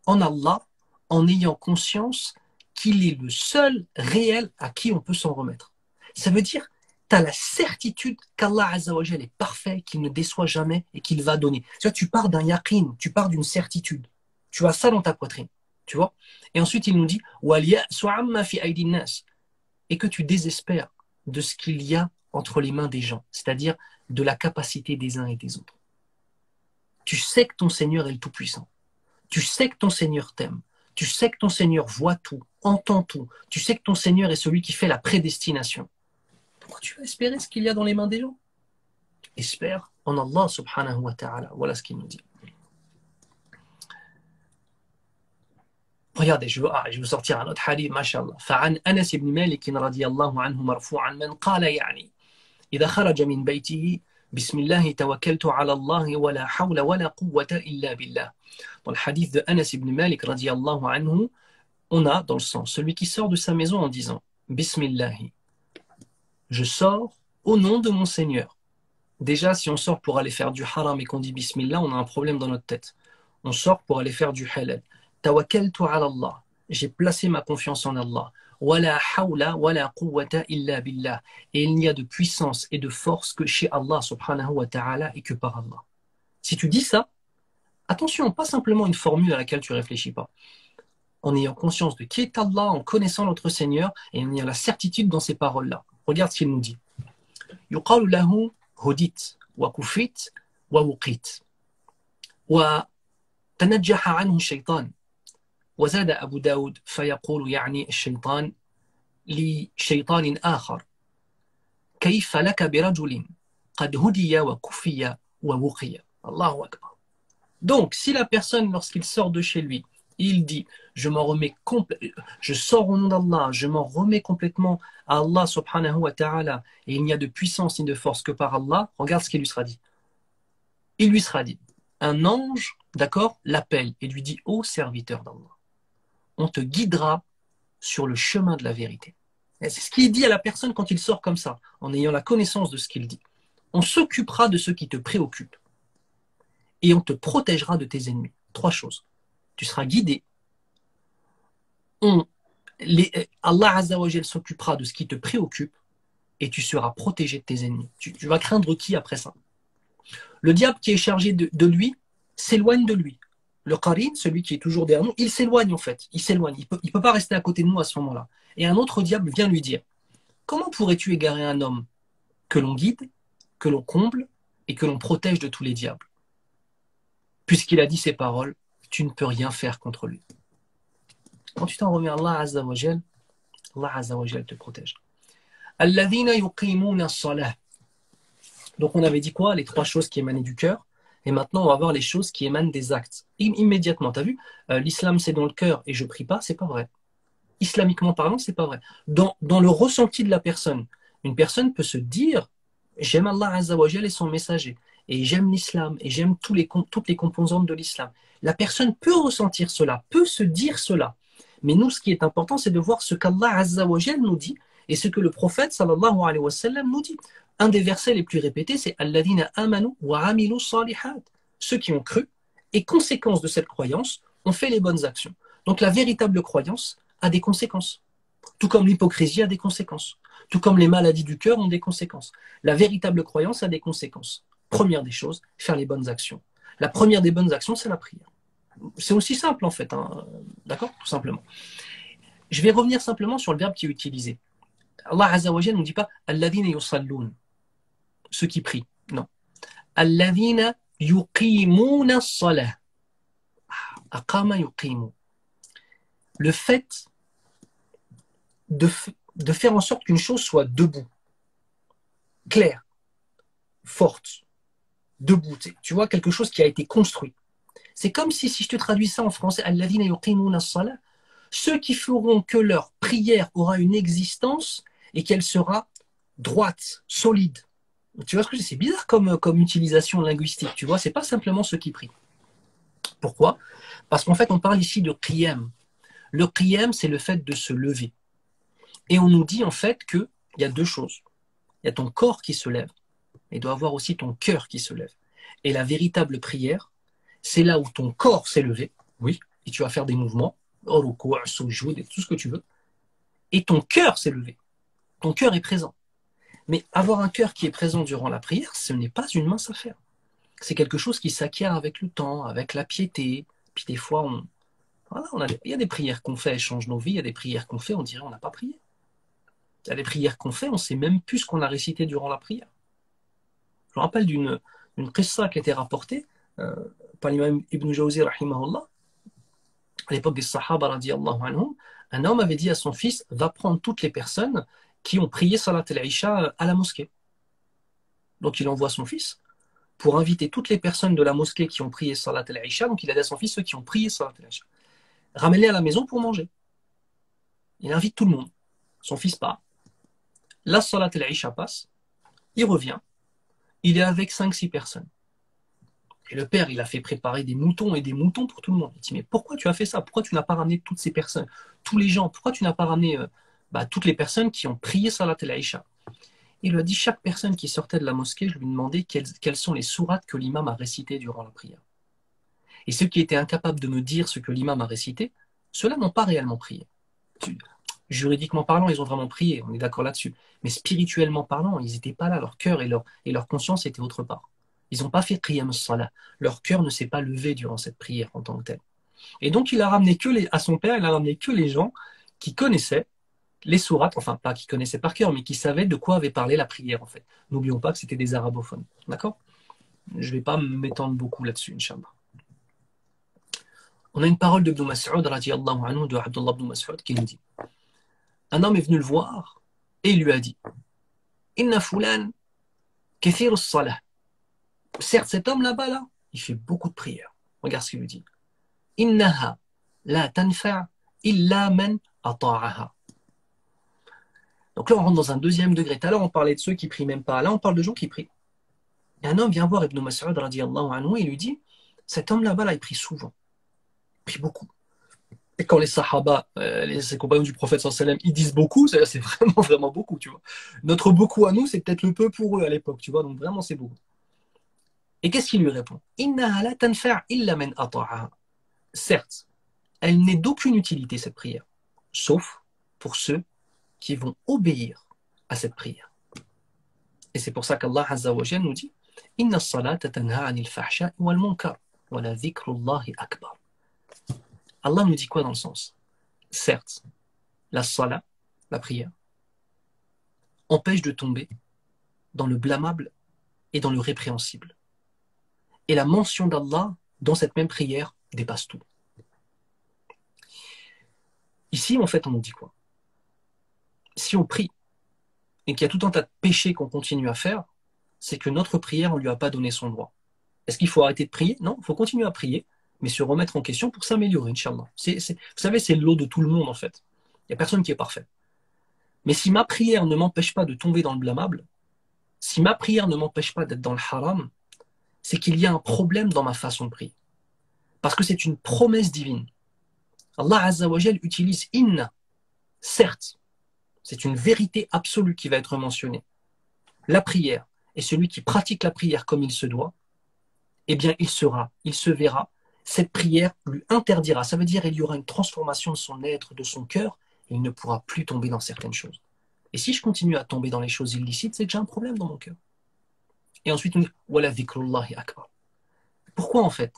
en Allah en ayant conscience qu'il est le seul réel à qui on peut s'en remettre. Ça veut dire tu as la certitude qu'Allah Azza wa Jal est parfait, qu'il ne déçoit jamais et qu'il va donner. Tu vois, tu pars d'un yaqin, tu pars d'une certitude. Tu as ça dans ta poitrine. Tu vois. Et ensuite, il nous dit et que tu désespères de ce qu'il y a entre les mains des gens, c'est-à-dire de la capacité des uns et des autres. Tu sais que ton Seigneur est le Tout-Puissant. Tu sais que ton Seigneur t'aime. Tu sais que ton Seigneur voit tout, entend tout. Tu sais que ton Seigneur est celui qui fait la prédestination. Pourquoi tu vas espérer ce qu'il y a dans les mains des gens? Espère en Allah subhanahu wa ta'ala. Voilà ce qu'il nous dit. Regardez, je vais vous sortir un autre hadith, mashallah. فعن أنس بن مالك رضي الله عنه مرفوعا من قال يعني إذا خرج من بيته بسم الله توكلت على الله ولا حول ولا قوة إلا بالله. Dans le hadith de Anas ibn Malik radiyallahu anhu, on a dans le sens celui qui sort de sa maison en disant Bismillahi, je sors au nom de mon Seigneur. Déjà, si on sort pour aller faire du haram et qu'on dit Bismillah, on a un problème dans notre tête. On sort pour aller faire du halal. Tawakkaltu ala Allah, j'ai placé ma confiance en Allah. Wala hawla wala quwwata illa billah. Et il n'y a de puissance et de force que chez Allah subhanahu wa ta'ala et que par Allah. Si tu dis ça, attention, pas simplement une formule à laquelle tu réfléchis pas. En ayant conscience de qui est Allah, en connaissant notre Seigneur et en ayant la certitude dans ces paroles-là. Regarde ce qu'il nous dit. Yuqalu lahu hudit wa kufit wa wuqit wa tanajjaha anhu shaytan. وزاد أبو داود فيقول يعني الشيطان لشيطان آخر كيف لك برجل قد هدي وكفي ووقي الله أكبر. Donc, si la personne, lorsqu'il sort de chez lui, il dit, je sors au nom d'Allah, je m'en remets complètement à Allah subhanahu wa ta'ala, et il n'y a de puissance ni de force que par Allah, regarde ce qu'il lui sera dit. Il lui sera dit, un ange, d'accord, l'appelle et lui dit, ô serviteur d'Allah, on te guidera sur le chemin de la vérité. Et c'est ce qu'il dit à la personne quand il sort comme ça, en ayant la connaissance de ce qu'il dit. On s'occupera de ce qui te préoccupe et on te protégera de tes ennemis. 3 choses. Tu seras guidé. Allah Azza wa Jal s'occupera de ce qui te préoccupe et tu seras protégé de tes ennemis. Tu vas craindre qui après ça? Le diable qui est chargé de lui s'éloigne de lui. Le qarin, celui qui est toujours derrière nous, il s'éloigne en fait. Il s'éloigne. Il peut pas rester à côté de nous à ce moment-là. Et un autre diable vient lui dire, comment pourrais-tu égarer un homme que l'on guide, que l'on comble et que l'on protège de tous les diables? Puisqu'il a dit ces paroles, tu ne peux rien faire contre lui. Quand tu t'en remets à Allah Azza wa Jal te protège. Alladhina yuqimuna as-salah. Donc on avait dit quoi? Les 3 choses qui émanaient du cœur. Et maintenant, on va voir les choses qui émanent des actes. Immédiatement, tu as vu, l'islam c'est dans le cœur et je prie pas, c'est pas vrai. Islamiquement parlant, c'est pas vrai. Dans le ressenti de la personne, une personne peut se dire, j'aime Allah Azza wa Jal et son messager, et j'aime l'islam, et j'aime toutes les composantes de l'islam. La personne peut ressentir cela, peut se dire cela. Mais nous, ce qui est important, c'est de voir ce qu'Allah Azza wa Jal nous dit, et ce que le prophète sallallahu alayhi wa sallam nous dit. Un des versets les plus répétés, c'est Alladhina amanu wa amilu salihat. Ceux qui ont cru et conséquence de cette croyance ont fait les bonnes actions. Donc la véritable croyance a des conséquences. Tout comme l'hypocrisie a des conséquences. Tout comme les maladies du cœur ont des conséquences. La véritable croyance a des conséquences. Première des choses, faire les bonnes actions. La première des bonnes actions, c'est la prière. C'est aussi simple en fait, hein. D'accord? Tout simplement. Je vais revenir simplement sur le verbe qui est utilisé. Allah Azza wa Jalla ne dit pas Alladhina yusallun, ceux qui prient. Non. Alladhina yuqimuna as-salah. Aqama yuqimu. Le fait de faire en sorte qu'une chose soit debout, claire, forte, debout. Tu vois, quelque chose qui a été construit. C'est comme si je te traduis ça en français, Alladhina yuqimuna as-salah, ceux qui feront que leur prière aura une existence et qu'elle sera droite, solide. Tu vois ce que c'est bizarre comme utilisation linguistique, tu vois, c'est pas simplement ceux qui prient. Pourquoi? Parce qu'en fait, on parle ici de qiyam. Le qiyam, c'est le fait de se lever. Et on nous dit en fait qu'il y a deux choses. Il y a ton corps qui se lève, et il doit avoir aussi ton cœur qui se lève. Et la véritable prière, c'est là où ton corps s'est levé, oui, et tu vas faire des mouvements, ruku', sujoud, et tout ce que tu veux, et ton cœur s'est levé. Ton cœur est présent. Mais avoir un cœur qui est présent durant la prière, ce n'est pas une mince affaire. C'est quelque chose qui s'acquiert avec le temps, avec la piété. Puis des fois, il y a des prières qu'on fait, elles changent nos vies. Il y a des prières qu'on fait, on dirait on n'a pas prié. Il y a des prières qu'on fait, on ne sait même plus ce qu'on a récité durant la prière. Je me rappelle d'une qissa qui a été rapportée par l'imam Ibn Jawzi, rahimahullah, à l'époque des Sahaba, radiyallahu anhum. Un homme avait dit à son fils, va prendre toutes les personnes qui ont prié Salat al-Isha à la mosquée. Donc il envoie son fils pour inviter toutes les personnes de la mosquée qui ont prié Salat al-Isha. Donc il a dit à son fils ceux qui ont prié Salat al-Isha. Ramène-les à la maison pour manger. Il invite tout le monde. Son fils part. La Salat al-Isha passe. Il revient. Il est avec 5-6 personnes. Et le père, il a fait préparer des moutons et des moutons pour tout le monde. Il dit, mais pourquoi tu as fait ça? Pourquoi tu n'as pas ramené toutes ces personnes, tous les gens? Pourquoi tu n'as pas ramené toutes les personnes qui ont prié Salat al-Isha? Il lui a dit, chaque personne qui sortait de la mosquée, je lui demandais quelles sont les sourates que l'imam a récitées durant la prière. Et ceux qui étaient incapables de me dire ce que l'imam a récité, ceux-là n'ont pas réellement prié. Juridiquement parlant, ils ont vraiment prié, on est d'accord là-dessus. Mais spirituellement parlant, ils n'étaient pas là, leur cœur et leur conscience étaient autre part. Ils n'ont pas fait qiyam as-salah. Leur cœur ne s'est pas levé durant cette prière en tant que telle. Et donc, il a ramené à son père, il a ramené que les gens qui connaissaient les sourates, enfin pas qui connaissaient par cœur, mais qui savaient de quoi avait parlé la prière en fait. N'oublions pas que c'était des arabophones. D'accord? Je ne vais pas m'étendre beaucoup là-dessus, Inch'Allah. On a une parole de Ibn Mas'ud, radiyallahu anhu, de Abdullah ibn Mas'ud, qui nous dit, un homme est venu le voir et il lui a dit, Inna fulan kathir as-salah. Certes, cet homme là-bas, là, il fait beaucoup de prières. Regarde ce qu'il lui dit. Innaha la tanfa' illa man ata'aha. Donc là, on rentre dans un deuxième degré. Tout à l'heure, on parlait de ceux qui prient même pas. Là, on parle de gens qui prient. Et un homme vient voir Ibn Mas'ud, radiyallahu anhu, et il lui dit, cet homme là-bas, là, il prie souvent. Il prie beaucoup. Et quand les sahaba, les compagnons du prophète sallallahu alayhi wa sallam, ils disent beaucoup, c'est vraiment, vraiment beaucoup, tu vois. Notre beaucoup à nous, c'est peut-être le peu pour eux à l'époque, tu vois. Donc vraiment, c'est beaucoup. Et qu'est-ce qu'il lui répond? Innaha la tanfa' illa man ata'aha. Certes, elle n'est d'aucune utilité, cette prière, sauf pour ceux qui vont obéir à cette prière. Et c'est pour ça qu'Allah Azza wa Jalla nous dit Inna as-salata tanha 'anil fahsha'i wal munkar wa la dhikrullahi akbar. Allah nous dit quoi dans le sens? Certes, la salat, la prière, empêche de tomber dans le blâmable et dans le répréhensible. Et la mention d'Allah dans cette même prière dépasse tout. Ici, en fait, on nous dit quoi? Si on prie et qu'il y a tout un tas de péchés qu'on continue à faire, c'est que notre prière, on ne lui a pas donné son droit. Est-ce qu'il faut arrêter de prier? Non, il faut continuer à prier, mais se remettre en question pour s'améliorer, Inch'Allah. Vous savez, c'est le lot de tout le monde, en fait. Il n'y a personne qui est parfait. Mais si ma prière ne m'empêche pas de tomber dans le blâmable, si ma prière ne m'empêche pas d'être dans le haram, c'est qu'il y a un problème dans ma façon de prier. Parce que c'est une promesse divine. Allah Azza wa Jal utilise inna. Certes, c'est une vérité absolue qui va être mentionnée. La prière, et celui qui pratique la prière comme il se doit, eh bien il se verra, cette prière lui interdira. Ça veut dire qu'il y aura une transformation de son être, de son cœur, et il ne pourra plus tomber dans certaines choses. Et si je continue à tomber dans les choses illicites, c'est que j'ai un problème dans mon cœur. Et ensuite on dit « Wala dhikrullahi akbar ». Pourquoi en fait?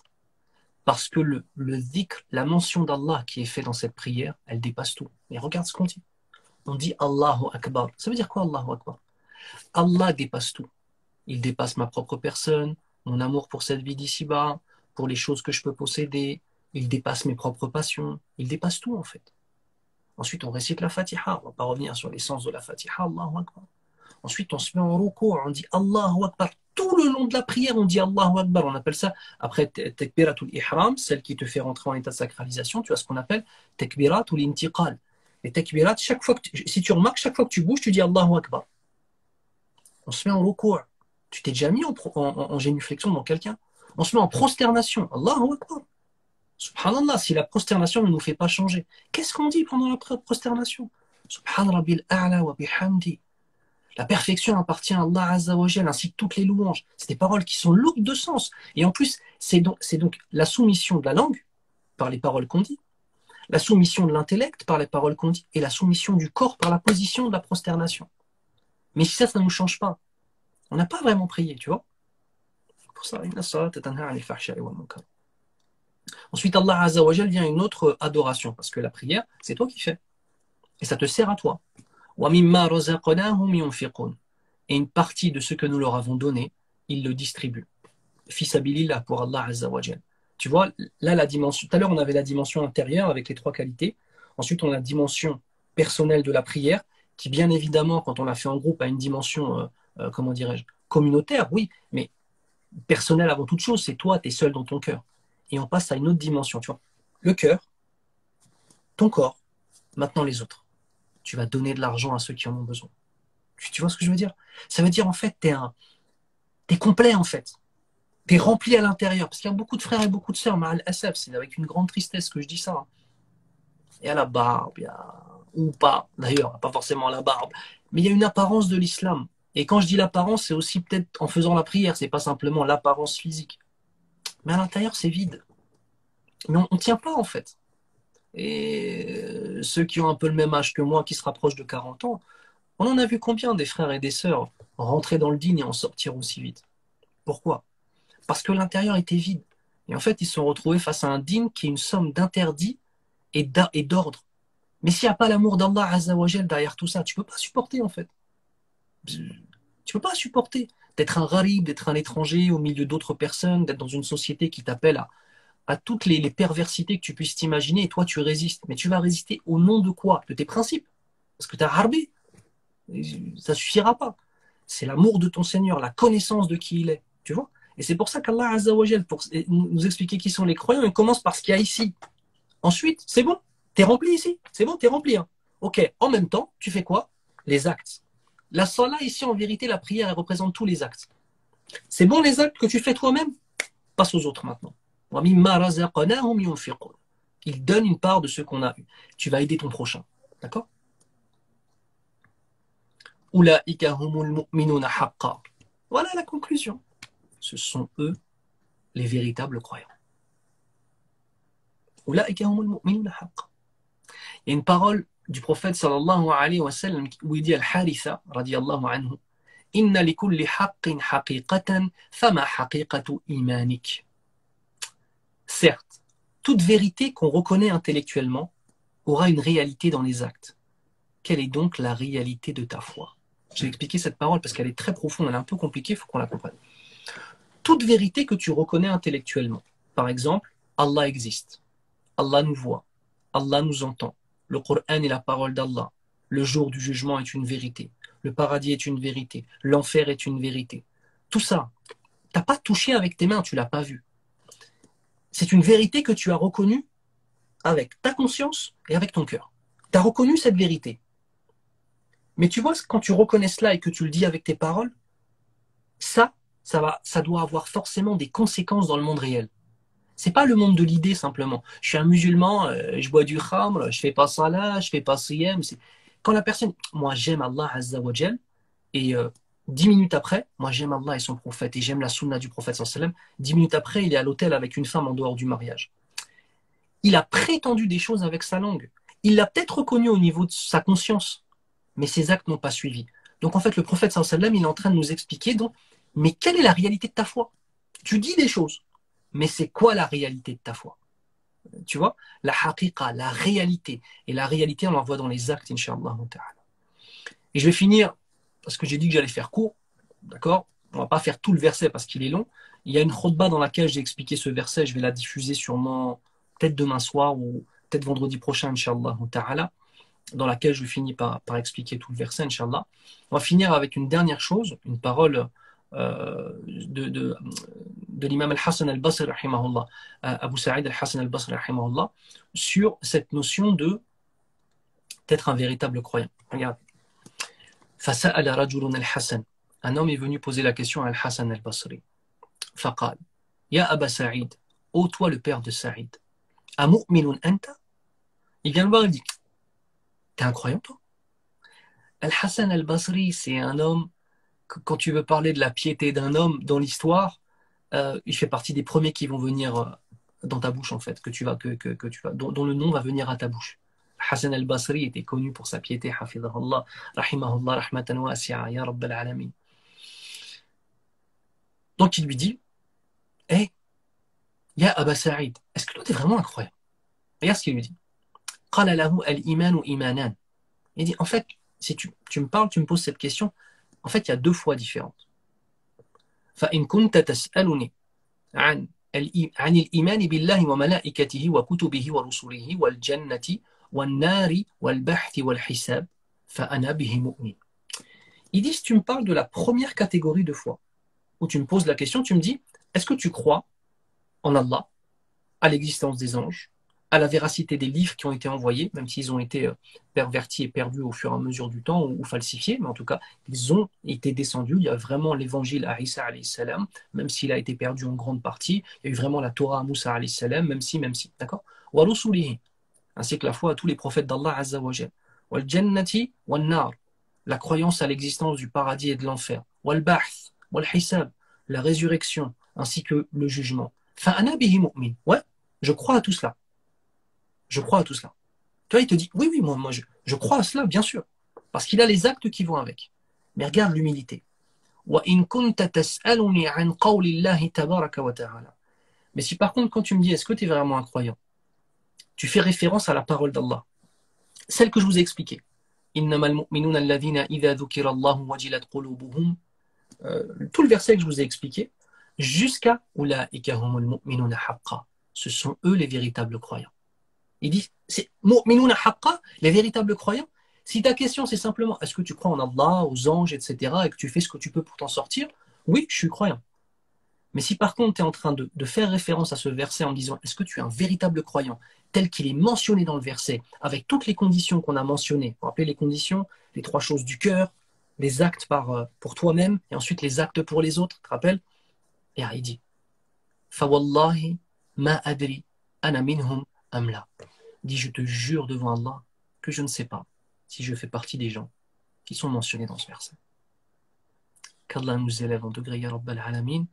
Parce que le dhikr, la mention d'Allah qui est faite dans cette prière, elle dépasse tout. Mais regarde ce qu'on dit. On dit Allahu Akbar. Ça veut dire quoi Allahu Akbar? Allah dépasse tout. Il dépasse ma propre personne, mon amour pour cette vie d'ici-bas, pour les choses que je peux posséder. Il dépasse mes propres passions. Il dépasse tout en fait. Ensuite, on récite la Fatiha. On ne va pas revenir sur l'essence de la Fatiha. Allahu Akbar. Ensuite, on se met en ruku', on dit Allahu Akbar. Tout le long de la prière, on dit Allahu Akbar. On appelle ça, après Takbiratul Ihram, celle qui te fait rentrer en état de sacralisation, tu as ce qu'on appelle Takbiratul Intiqal. Les takbirat, si tu remarques, chaque fois que tu bouges, tu dis Allahu Akbar. On se met en ruku'. Tu t'es déjà mis en génuflexion dans quelqu'un. On se met en prosternation. Allahu Akbar. Subhanallah, si la prosternation ne nous fait pas changer, qu'est-ce qu'on dit pendant la prosternation? Subhan Rabbil A'la wa bihamdi. La perfection appartient à Allah Azza wa Jal, ainsi que toutes les louanges. C'est des paroles qui sont lourdes de sens. Et en plus, c'est donc la soumission de la langue par les paroles qu'on dit, la soumission de l'intellect par les paroles qu'on dit, et la soumission du corps par la position de la prosternation. Mais si ça ne nous change pas, on n'a pas vraiment prié, tu vois. Pour ça, ensuite, Allah Azza wa Jal vient une autre adoration, parce que la prière, c'est toi qui fais. Et ça te sert à toi. Et une partie de ce que nous leur avons donné, ils le distribuent. Fisabilillah pour Allah Azza wa Jal. Tu vois, là, la dimension. Tout à l'heure, on avait la dimension intérieure avec les 3 qualités. Ensuite, on a la dimension personnelle de la prière, qui, bien évidemment, quand on la fait en groupe, a une dimension, comment dirais-je, communautaire, oui, mais personnelle avant toute chose, c'est toi, tu es seul dans ton cœur. Et on passe à une autre dimension, tu vois. Le cœur, ton corps, maintenant les autres. Tu vas donner de l'argent à ceux qui en ont besoin. Tu vois ce que je veux dire? Ça veut dire, en fait, t'es complet, en fait. T'es rempli à l'intérieur. Parce qu'il y a beaucoup de frères et beaucoup de sœurs, Ma'al Asaf, c'est avec une grande tristesse que je dis ça. Hein. Il y a la barbe, il y a... ou pas, d'ailleurs, pas forcément la barbe, mais il y a une apparence de l'islam. Et quand je dis l'apparence, c'est aussi peut-être en faisant la prière, c'est pas simplement l'apparence physique. Mais à l'intérieur, c'est vide. Mais on ne tient pas, en fait. Et ceux qui ont un peu le même âge que moi, qui se rapprochent de 40 ans, on en a vu combien des frères et des sœurs rentrer dans le dîn et en sortir aussi vite. Pourquoi? Parce que l'intérieur était vide. Et en fait, ils se sont retrouvés face à un dîn qui est une somme d'interdits et d'ordres. Mais s'il n'y a pas l'amour d'Allah Azza wa Jal derrière tout ça, tu ne peux pas supporter en fait. Tu ne peux pas supporter d'être un gharib, d'être un étranger au milieu d'autres personnes, d'être dans une société qui t'appelle à toutes les perversités que tu puisses t'imaginer et toi tu résistes. Mais tu vas résister au nom de quoi? De tes principes. Parce que tu as harbé. Ça ne suffira pas. C'est l'amour de ton Seigneur, la connaissance de qui il est. Tu vois? Et c'est pour ça qu'Allah Azza wa Jal, pour nous expliquer qui sont les croyants, il commence par ce qu'il y a ici. Ensuite, c'est bon, t'es rempli ici. C'est bon, t'es rempli. Hein. Ok, en même temps, tu fais quoi? Les actes. La salat ici, en vérité, la prière, elle représente tous les actes. C'est bon les actes que tu fais toi-même? Passe aux autres maintenant. Il donne une part de ce qu'on a eu. Tu vas aider ton prochain. D'accord? Voilà la conclusion. Ce sont eux les véritables croyants. Il y a une parole du prophète sallallahu alayhi wa sallam où il dit al-Haritha radiyallahu anhu inna likulli haqqin haqiqatan fama haqiqatu imanik. Certes, toute vérité qu'on reconnaît intellectuellement aura une réalité dans les actes. Quelle est donc la réalité de ta foi? J'ai expliqué cette parole parce qu'elle est très profonde, elle est un peu compliquée, il faut qu'on la comprenne. Toute vérité que tu reconnais intellectuellement, par exemple, Allah existe, Allah nous voit, Allah nous entend, le Coran est la parole d'Allah, le jour du jugement est une vérité, le paradis est une vérité, l'enfer est une vérité. Tout ça, tu n'as pas touché avec tes mains, tu ne l'as pas vu. C'est une vérité que tu as reconnue avec ta conscience et avec ton cœur. Tu as reconnu cette vérité. Mais tu vois, quand tu reconnais cela et que tu le dis avec tes paroles, ça doit avoir forcément des conséquences dans le monde réel. C'est pas le monde de l'idée simplement. Je suis un musulman, je bois du khamr, je fais pas salat, je fais pas siyam. Quand la personne, moi j'aime Allah Azza wa Jal, et 10 minutes après, moi j'aime Allah et son prophète, et j'aime la sunna du prophète sallallahu alayhi wa sallam, 10 minutes après, il est à l'hôtel avec une femme en dehors du mariage. Il a prétendu des choses avec sa langue. Il l'a peut-être reconnu au niveau de sa conscience, mais ses actes n'ont pas suivi. Donc en fait, le prophète sallallahu alayhi wa sallam, il est en train de nous expliquer, donc, mais quelle est la réalité de ta foi? Tu dis des choses, mais c'est quoi la réalité de ta foi? Tu vois, la haqiqa, la réalité. Et la réalité, on la voit dans les actes, incha'Allah ta'ala. Et je vais finir, parce que j'ai dit que j'allais faire court, d'accord? On va pas faire tout le verset parce qu'il est long. Il y a une khutbah dans laquelle j'ai expliqué ce verset, je vais la diffuser sûrement peut-être demain soir ou peut-être vendredi prochain, incha'Allah ta'ala, dans laquelle je finis par expliquer tout le verset, incha'Allah. On va finir avec une dernière chose, une parole de l'imam al-Hassan al-Basri, rahimahullah, Abu Sa'id al-Hassan al-Basri, rahimahullah, sur cette notion d'être un véritable croyant. Regarde. فَسَأَلَ رَجُلٌ الْحَسَنَ. Un homme est venu poser la question à al-Hassan al-Basri. فَقَالَ يَا أَبَا سَعِيد, ô toi le père de Saïd, Amu'minun anta? Il vient le voir et dit, t'es un croyant toi? Al-Hassan al-Basri, c'est un homme, quand tu veux parler de la piété d'un homme dans l'histoire, il fait partie des premiers qui vont venir dans ta bouche en fait, dont le nom va venir à ta bouche. Hassan al-Basri était connu pour sa piété, hafidhahullah, rahimahullah, rahmatan wasi'a, ya rabbal alamin. Donc il lui dit, hé, ya Aba Sa'id, est-ce que toi t'es vraiment un croyant? Regarde ce qu'il lui dit. Qala lahu al-imanu imanan. Il dit, en fait, si tu me parles, tu me poses cette question, en fait, il y a deux fois différentes. فإن كنت تسألني عن الإيمان بالله وملائكته وكتبه ورسله والجنة والنار والبحث والحساب فأنا به مؤمن. Il dit, si tu me parles de la première catégorie de foi, où tu me poses la question, tu me dis, est-ce que tu crois en Allah, à l'existence des anges, à la véracité des livres qui ont été envoyés, même s'ils ont été pervertis et perdus au fur et à mesure du temps ou falsifiés, mais en tout cas, ils ont été descendus. Il y a vraiment l'évangile à Isa alayhi salam, même s'il a été perdu en grande partie. Il y a eu vraiment la Torah à Moussa alayhi salam, même si, d'accord? Wa rusulihi, ainsi que la foi à tous les prophètes d'Allah azza wa jal. Wal jannati wal nar, la croyance à l'existence du paradis et de l'enfer. Wal ba'th, wal hisab, la résurrection, ainsi que le jugement. Fa'ana bihi mu'min. Ouais, je crois à tout cela. Je crois à tout cela. Toi, il te dit, oui, moi je crois à cela, bien sûr. Parce qu'il a les actes qui vont avec. Mais regarde l'humilité. وَإِن كُنْتَ تَسْأَلُنِي عَنْ قَوْلِ اللَّهِ تَبَارَكَ وَتَعَالَى. Mais si par contre, quand tu me dis, est-ce que tu es vraiment un croyant, tu fais référence à la parole d'Allah, celle que je vous ai expliquée. إِنَّمَا الْمُؤْمِنُونَ الَّذِينَ إِذَا ذُكِرَ اللَّهُ وَجِلَتْ قُلُوبُهُمْ, tout le verset que je vous ai expliqué, jusqu'à أُولَٰئِكَ هُمُ الْمُؤْمِنُونَ حَقًّا. Ce sont eux les véritables croyants. Il dit, c'est mu'minuna haqqa, les véritables croyants. Si ta question c'est simplement, est-ce que tu crois en Allah, aux anges, etc., et que tu fais ce que tu peux pour t'en sortir, oui, je suis croyant. Mais si par contre tu es en train de faire référence à ce verset en disant, est-ce que tu es un véritable croyant, tel qu'il est mentionné dans le verset, avec toutes les conditions qu'on a mentionnées, vous vous rappelez les conditions, les trois choses du cœur, les actes pour toi-même, et ensuite les actes pour les autres, tu te rappelles? Et il dit, fawallahi ma adri ana minhum amla. Dit, je te jure devant Allah que je ne sais pas si je fais partie des gens qui sont mentionnés dans ce verset. Qu'Allah nous élève en degré, ya Rabbal Alamin,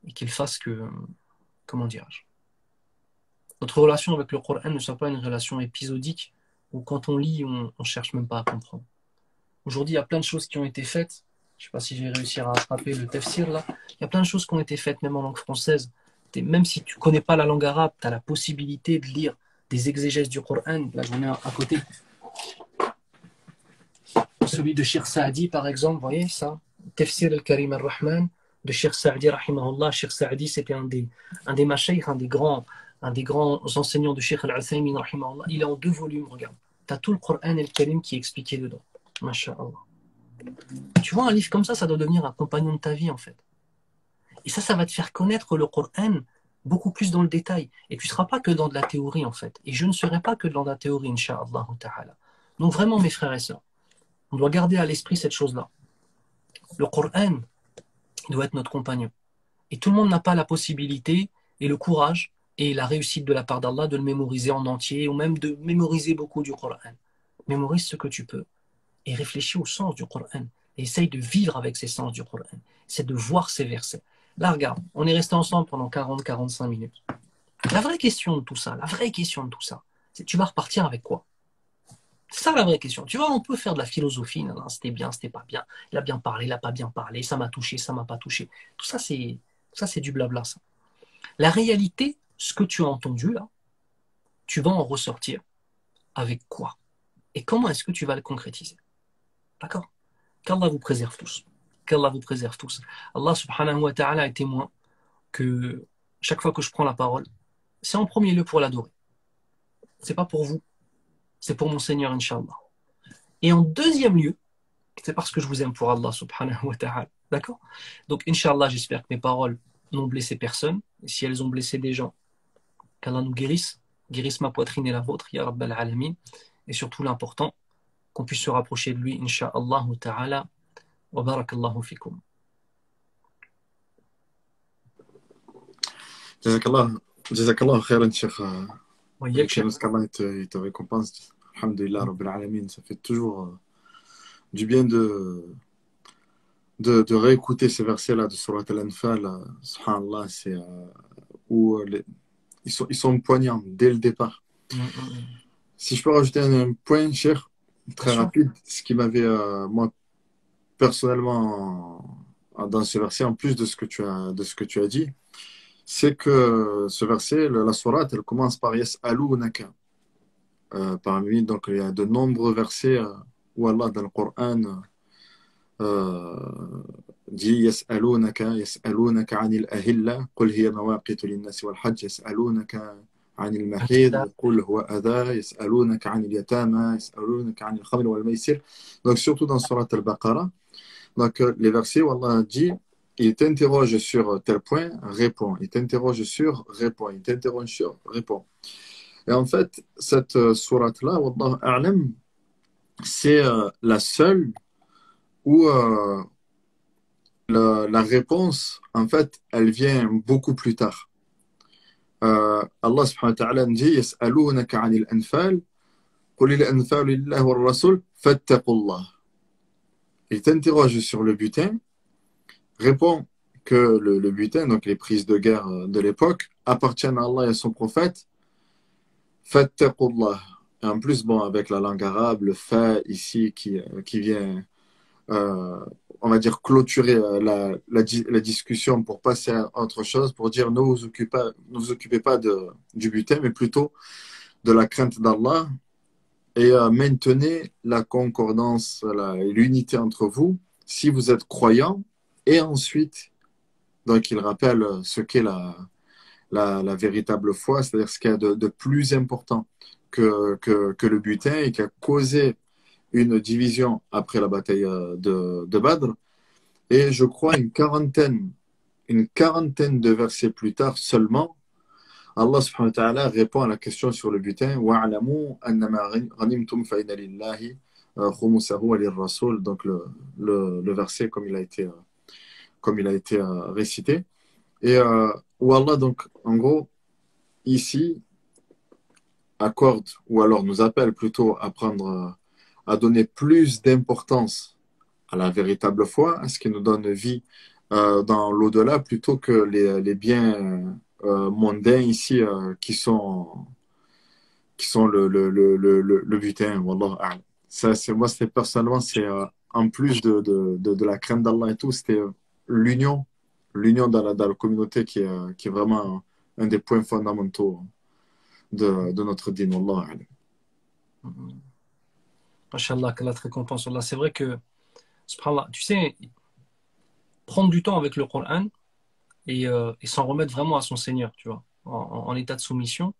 et qu'il fasse que, comment dirais-je, notre relation avec le Coran ne soit pas une relation épisodique où quand on lit, on ne cherche même pas à comprendre. Aujourd'hui, il y a plein de choses qui ont été faites. Je ne sais pas si je vais réussir à attraper le tafsir là. Il y a plein de choses qui ont été faites, même en langue française. Même si tu ne connais pas la langue arabe, tu as la possibilité de lire des exégèses du Coran. Là, j'en ai un à côté. Celui de Cheikh Saadi, par exemple, vous voyez ça? Tafsir al-Karim al-Rahman de Cheikh Saadi, rahimahullah. Cheikh Saadi, c'était un des mashaykh, un des grands enseignants de Cheikh al-Uthaymin, rahimahullah. Il est en 2 volumes, regarde. Tu as tout le Coran al-Karim qui est expliqué dedans. Masha'Allah. Tu vois, un livre comme ça doit devenir un compagnon de ta vie, en fait. Et ça va te faire connaître le Coran beaucoup plus dans le détail. Et tu ne seras pas que dans de la théorie, en fait. Et je ne serai pas que dans la théorie, incha'Allah ta'ala. Donc vraiment, mes frères et sœurs, on doit garder à l'esprit cette chose-là. Le Coran doit être notre compagnon. Et tout le monde n'a pas la possibilité et le courage et la réussite de la part d'Allah de le mémoriser en entier ou même de mémoriser beaucoup du Coran. Mémorise ce que tu peux et réfléchis au sens du Coran. Et essaye de vivre avec ces sens du Coran. C'est de voir ces versets. Là, regarde, on est resté ensemble pendant 40-45 minutes. La vraie question de tout ça, c'est tu vas repartir avec quoi? C'est ça la vraie question. Tu vois, on peut faire de la philosophie, non, c'était bien, c'était pas bien, il a bien parlé, il a pas bien parlé, ça m'a touché, ça m'a pas touché. Tout ça, c'est du blabla, ça. La réalité, ce que tu as entendu là, tu vas en ressortir avec quoi? Et comment est-ce que tu vas le concrétiser? D'accord? Qu'Allah vous préserve tous. Qu'Allah vous préserve tous. Allah subhanahu wa ta'ala est témoin que chaque fois que je prends la parole, c'est en premier lieu pour l'adorer. C'est pas pour vous, c'est pour mon Seigneur, Inch'Allah. Et en deuxième lieu, c'est parce que je vous aime pour Allah subhanahu wa ta'ala. D'accord? Donc, Inch'Allah, j'espère que mes paroles n'ont blessé personne. Et si elles ont blessé des gens, qu'Allah nous guérisse ma poitrine et la vôtre, ya Rabbal Alamin. Et surtout l'important, qu'on puisse se rapprocher de lui, Inch'Allah ta'ala. Wa barakallahu fikum. جزاك الله خيرا شيخ وإياك شيخ. qu'Allah il te récompense. Alhamdulillah, Rabbil Alamin. Ça fait toujours du bien de réécouter ces versets-là de Surat Al-Anfal. Subhanallah, c'est où ils sont poignants dès le départ. Si je peux rajouter un point, cher, Bien très sûr. rapide, ce qui m'avait, moi, personnellement, dans ce verset, en plus de ce que tu as dit, c'est que ce verset, la sourate, elle commence par Yas'alunaka. Parmi, donc, il y a de nombreux versets où Allah, dans le Coran, dit يسألونك عن الأهلة قل هي مواقيت للناس والحج يسألونك عن المحيض قل هو أذى يسألونك عن اليتامى يسألونك عن الخمر والميسر. Donc surtout dans Surat Al-Baqarah, donc les versets où Allah dit il t'interroge sur tel point, réponds. Il t'interroge sur, réponds. Il t'interroge sur, réponds. Et en fait, cette sourate-là, Wallahu A'lam, c'est la seule où la réponse, en fait, elle vient beaucoup plus tard. Allah subhanahu wa ta'ala dit يسألونك عن الأنفال قل الأنفال لله والرسول فاتقوا الله. Il t'interroge sur le butin, répond que le butin, donc les prises de guerre de l'époque, appartiennent à Allah et à son prophète. فاتقوا الله. Et en plus, bon, avec la langue arabe, le fa ici qui vient on va dire, clôturer la discussion pour passer à autre chose, pour dire ne vous occupez pas du butin, mais plutôt de la crainte d'Allah et maintenez la concordance, l'unité entre vous si vous êtes croyant. Et ensuite, donc il rappelle ce qu'est la véritable foi, c'est-à-dire ce qu'il y a de plus important que le butin et qui a causé une division après la bataille de Badr. Et je crois une quarantaine de versets plus tard seulement, Allah subhanahu wa ta'ala répond à la question sur le butin. وَاعْلَمُوا أَنَّمَا غَنِمْتُمْ فَإِنَّ لِلَّهِ خُمُسَهُ وَلِلرَّسُولِ. Donc le verset comme il a été récité. Et où Allah, donc, en gros, ici, accorde, ou alors nous appelle plutôt à prendre, à donner plus d'importance à la véritable foi, à ce qui nous donne vie dans l'au-delà, plutôt que les biens mondains ici qui sont le butin. Wallah a'lam. Ça, c'est moi, c'est personnellement, c'est en plus de la crainte d'Allah et tout, c'était l'union, l'union dans la communauté qui est vraiment un des points fondamentaux de notre dîne. Wallah a'lam. Mashallah, qu'Allah te récompense. Allah. C'est vrai que, subhanallah, tu sais, prendre du temps avec le Coran et s'en remettre vraiment à son Seigneur, tu vois, en état de soumission,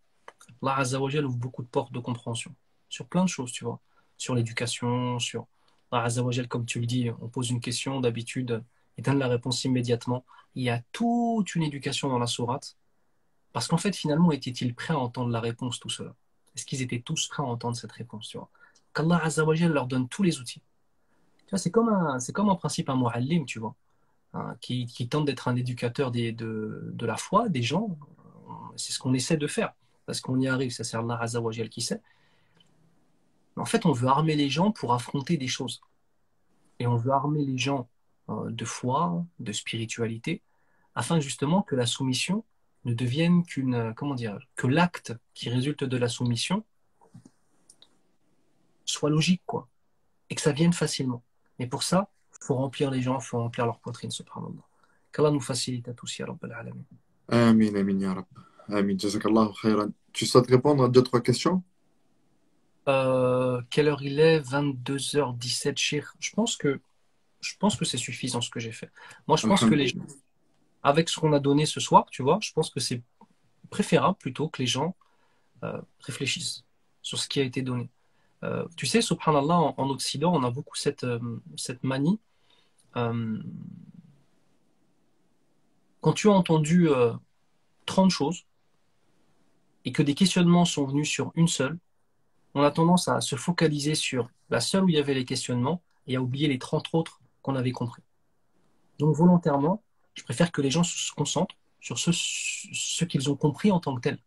Allah Azza wa Jal ouvre beaucoup de portes de compréhension sur plein de choses, tu vois, sur l'éducation, sur Allah Azza wa Jal, comme tu le dis, on pose une question d'habitude, il donne la réponse immédiatement. Il y a toute une éducation dans la sourate, parce qu'en fait, finalement, étaient-ils prêts à entendre la réponse, tout cela? Est-ce qu'ils étaient tous prêts à entendre cette réponse, tu vois? Qu'Allah Azza wa Jal leur donne tous les outils. Tu vois, c'est comme un principe, un mu'allim, tu vois, hein, qui tente d'être un éducateur de la foi, des gens. C'est ce qu'on essaie de faire, parce qu'on y arrive, ça c'est Allah Azza wa Jal qui sait. Mais en fait, on veut armer les gens pour affronter des choses. Et on veut armer les gens de foi, de spiritualité, afin justement que la soumission ne devienne comment dire, que l'acte qui résulte de la soumission soit logique, quoi, et que ça vienne facilement. Mais pour ça, il faut remplir les gens, il faut remplir leur poitrine, subhanallah. Qu'Allah nous facilite à tous, ya Rabbal Alamin. Amin, amin, ya Rab. Amin, jazakallahu khairan. Tu souhaites répondre à deux, trois questions? Quelle heure il est? 22h17, Chir. Je pense que c'est suffisant ce que j'ai fait. Moi, je pense que les gens, Alhamdulillah. avec ce qu'on a donné ce soir, tu vois, je pense que c'est préférable plutôt que les gens réfléchissent sur ce qui a été donné. Tu sais, subhanallah, en Occident, on a beaucoup cette manie. Euh, quand tu as entendu 30 choses et que des questionnements sont venus sur une seule, on a tendance à se focaliser sur la seule où il y avait les questionnements et à oublier les 30 autres qu'on avait compris. Donc volontairement, je préfère que les gens se concentrent sur ce qu'ils ont compris en tant que tel,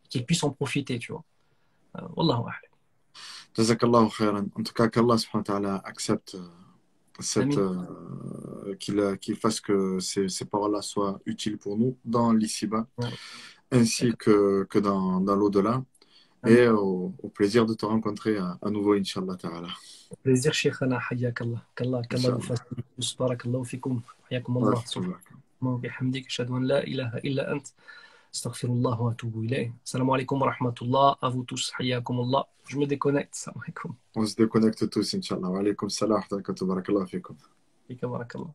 qu'ils puissent en profiter, tu vois. Wallahu a'lam. Jazakallahu khairan. En tout cas, qu'Allah subhanahu wa ta'ala accepte qu'il fasse que ces paroles-là soient utiles pour nous dans l'ici-bas, ainsi que dans l'au-delà. Et au plaisir de te rencontrer à nouveau, Inch'Allah ta'ala. Plaisir, Sheikhana, حياك الله. qu'Allah vous fasse plus. Barakallahu fikum. حياكم الله. سبحانه وبحمدك أشهد أن لا إله إلا أنت أستغفر الله وأتوب إليه. السلام عليكم ورحمة الله. À vous tous. حياكم الله. Je me déconnecte. Salam alaikum. On se déconnecte tous, Inch'Allah. Wa alaykum salam wa rahmatullahi wa barakatuh. Barakallahu fikum. Barakallah.